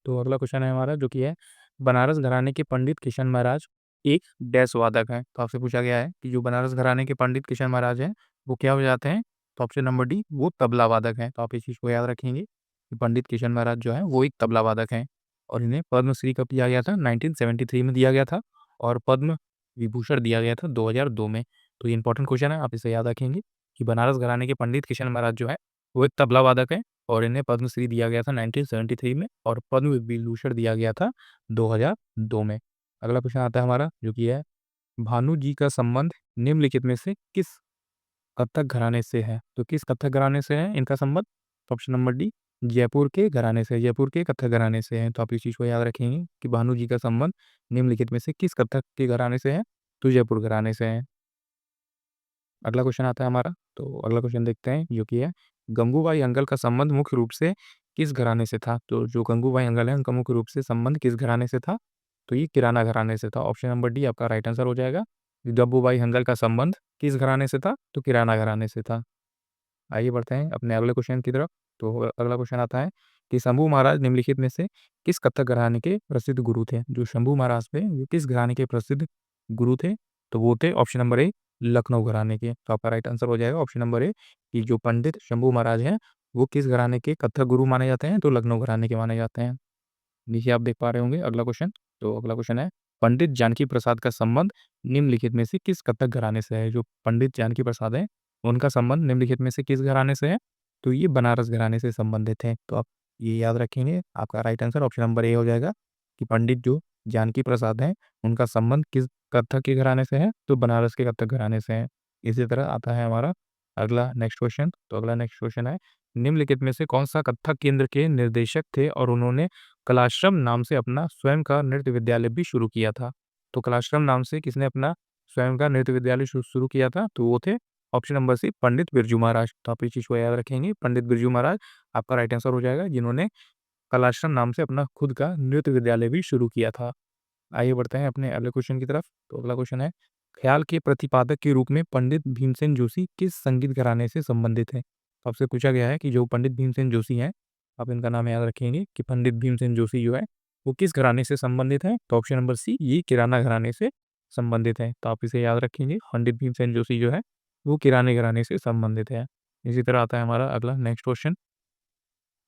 तो अगला क्वेश्चन है हमारा, जो कि है बनारस घराने के पंडित किशन महाराज एक डैश वादक हैं। तो आपसे पूछा गया है कि जो बनारस घराने के पंडित किशन महाराज हैं वो क्या हो जाते हैं? तो ऑप्शन नंबर डी वो तबला वादक हैं। तो आप इस चीज़ को याद रखेंगे कि पंडित किशन महाराज जो है वो एक तबला वादक हैं और इन्हें पद्मश्री कब दिया गया था? 1973 में दिया गया था और पद्म विभूषण दिया गया था 2002 में। तो ये इंपॉर्टेंट क्वेश्चन है, आप इसे याद रखेंगे कि बनारस घराने के पंडित किशन महाराज जो है वो एक तबला वादक है और इन्हें पद्मश्री दिया गया था 1973 में और पद्म विभूषण दिया गया था 2002 में। अगला क्वेश्चन आता है हमारा, जो कि है भानु जी का संबंध निम्नलिखित में से किस कथक घराने से है? तो किस कथक घराने से है इनका संबंध? ऑप्शन नंबर डी जयपुर के घराने से, जयपुर के कथक घराने से है। तो आप इस चीज़ को याद रखेंगे कि भानु जी का संबंध निम्नलिखित में से किस कथक के घराने से है? तो जयपुर घराने से है। अगला क्वेश्चन आता है हमारा, तो अगला क्वेश्चन देखते हैं, जो कि है गंगूबाई अंगल का संबंध मुख्य रूप से किस घराने से था? तो जो गंगूबाई अंगल है उनका मुख्य रूप से संबंध किस घराने से था? तो ये किराना घराने से था। ऑप्शन नंबर डी आपका राइट आंसर हो जाएगा। गंगूबाई अंगल का संबंध किस घराने से था? तो किराना घराने से था। आइए बढ़ते हैं अपने अगले क्वेश्चन की तरफ। तो अगला क्वेश्चन आता है कि शंभू महाराज निम्नलिखित में से किस कथक घराने के प्रसिद्ध गुरु थे? जो शंभू महाराज थे वो किस घराने के प्रसिद्ध गुरु थे? तो वो थे ऑप्शन नंबर ए लखनऊ घराने के। तो आपका राइट आंसर हो जाएगा ऑप्शन नंबर ए कि जो पंडित शंभू महाराज हैं वो किस घराने के कथक गुरु माने जाते हैं? तो लखनऊ घराने के माने जाते हैं। नीचे आप देख पा रहे होंगे अगला क्वेश्चन। तो अगला क्वेश्चन है पंडित जानकी प्रसाद का संबंध निम्नलिखित में से किस कथक घराने से है? जो पंडित जानकी प्रसाद है उनका संबंध निम्नलिखित में से किस घराने से है? तो ये बनारस घराने से संबंधित है। तो आप ये याद रखेंगे, आपका right answer option number A हो जाएगा कि पंडित जो जानकी प्रसाद हैं उनका संबंध किस कथक के घराने से है? तो बनारस के कथक घराने से है। इसी तरह आता है हमारा अगला नेक्स्ट क्वेश्चन। तो अगला नेक्स्ट क्वेश्चन है निम्नलिखित में से कौन-सा कथक केंद्र के निर्देशक थे और उन्होंने कलाश्रम नाम से अपना स्वयं का नृत्य विद्यालय भी शुरू किया था? तो कलाश्रम नाम से किसने अपना स्वयं का नृत्य विद्यालय शुरू किया था? तो वो थे option number C Pandit Birju Maharaj. तो आप इस चीज़ को याद रखेंगे, पंडित बिरजू महाराज आपका राइट आंसर हो जाएगा, जिन्होंने कलाश्रम नाम से अपना खुद का नृत्य विद्यालय भी शुरू किया था। आइए बढ़ते हैं अपने अगले क्वेश्चन की तरफ। तो अगला क्वेश्चन है, ख्याल के प्रतिपादक के रूप में पंडित भीमसेन जोशी किस संगीत घराने से संबंधित हैं? तो आपसे पूछा गया है कि जो पंडित भीमसेन जोशी हैं, आप इनका नाम याद रखेंगे कि पंडित भीमसेन जोशी जो है, वो किस घराने से संबंधित हैं? तो ऑप्शन नंबर सी, ये किराना घराने से संबंधित हैं। तो आप इसे याद रखेंगे, पंडित भीमसेन जोशी जो है, वो किराने घराने से संबंधित है। इसी तरह आता है हमारा अगला नेक्स्ट क्वेश्चन।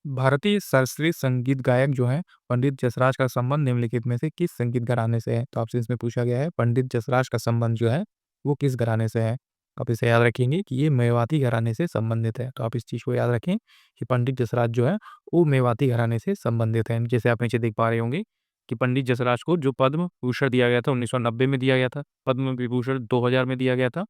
भारतीय शास्त्रीय संगीत गायक जो हैं, पंडित जसराज का संबंध निम्नलिखित में से किस संगीत घराने से है? तो आपसे इसमें पूछा गया है, पंडित जसराज का संबंध जो है, वो किस घराने से है? आप इसे याद रखेंगे कि ये मेवाती घराने से संबंधित है। तो आप इस चीज़ को याद रखें कि पंडित जसराज जो है, वो मेवाती घराने से संबंधित हैं। जैसे आप नीचे देख पा रहे होंगे कि पंडित जसराज को जो पद्म भूषण दिया गया था, 1990 में दिया गया था, पद्म विभूषण 2000 में दिया गया था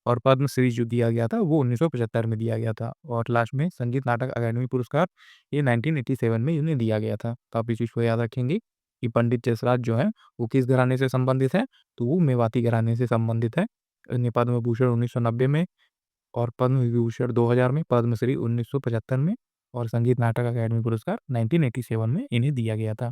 और पद्मश्री जो दिया गया था वो 1975 में दिया गया था और लास्ट में संगीत नाटक अकादमी पुरस्कार ये 1987 में इन्हें दिया गया था। तो आप इस चीज़ को याद रखेंगे कि पंडित जसराज जो है वो किस घराने से संबंधित है, तो वो मेवाती घराने से संबंधित है। इन्हें पद्म भूषण 1990 में और पद्म विभूषण 2000 में, पद्मश्री 1975 में और संगीत नाटक अकादमी पुरस्कार 1987 में इन्हें दिया गया था।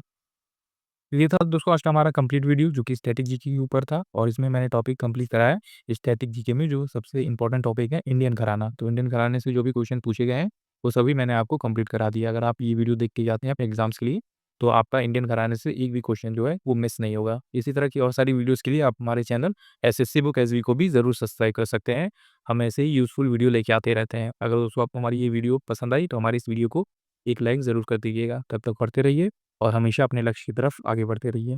ये था दोस्तों आज का हमारा कंप्लीट वीडियो जो कि स्टैटिक जीके के ऊपर था और इसमें मैंने टॉपिक कंप्लीट कराया है स्टैटिक जीके में जो सबसे इंपॉर्टेंट टॉपिक है इंडियन घराना। तो इंडियन घराने से जो भी क्वेश्चन पूछे गए हैं वो सभी मैंने आपको कंप्लीट करा दिया। अगर आप ये वीडियो देख के जाते हैं अपने एग्जाम्स के लिए तो आपका इंडियन घराने से एक भी क्वेश्चन जो है वो मिस नहीं होगा। इसी तरह की और सारी वीडियोज़ के लिए आप हमारे चैनल एसएससी बुक एसवी को भी ज़रूर सब्सक्राइब कर सकते हैं। हम ऐसे ही यूज़फुल वीडियो लेके आते रहते हैं। अगर दोस्तों आपको हमारी ये वीडियो पसंद आई तो हमारी इस वीडियो को एक लाइक ज़रूर कर दीजिएगा। तब तक पढ़ते रहिए और हमेशा अपने लक्ष्य की तरफ आगे बढ़ते रहिए।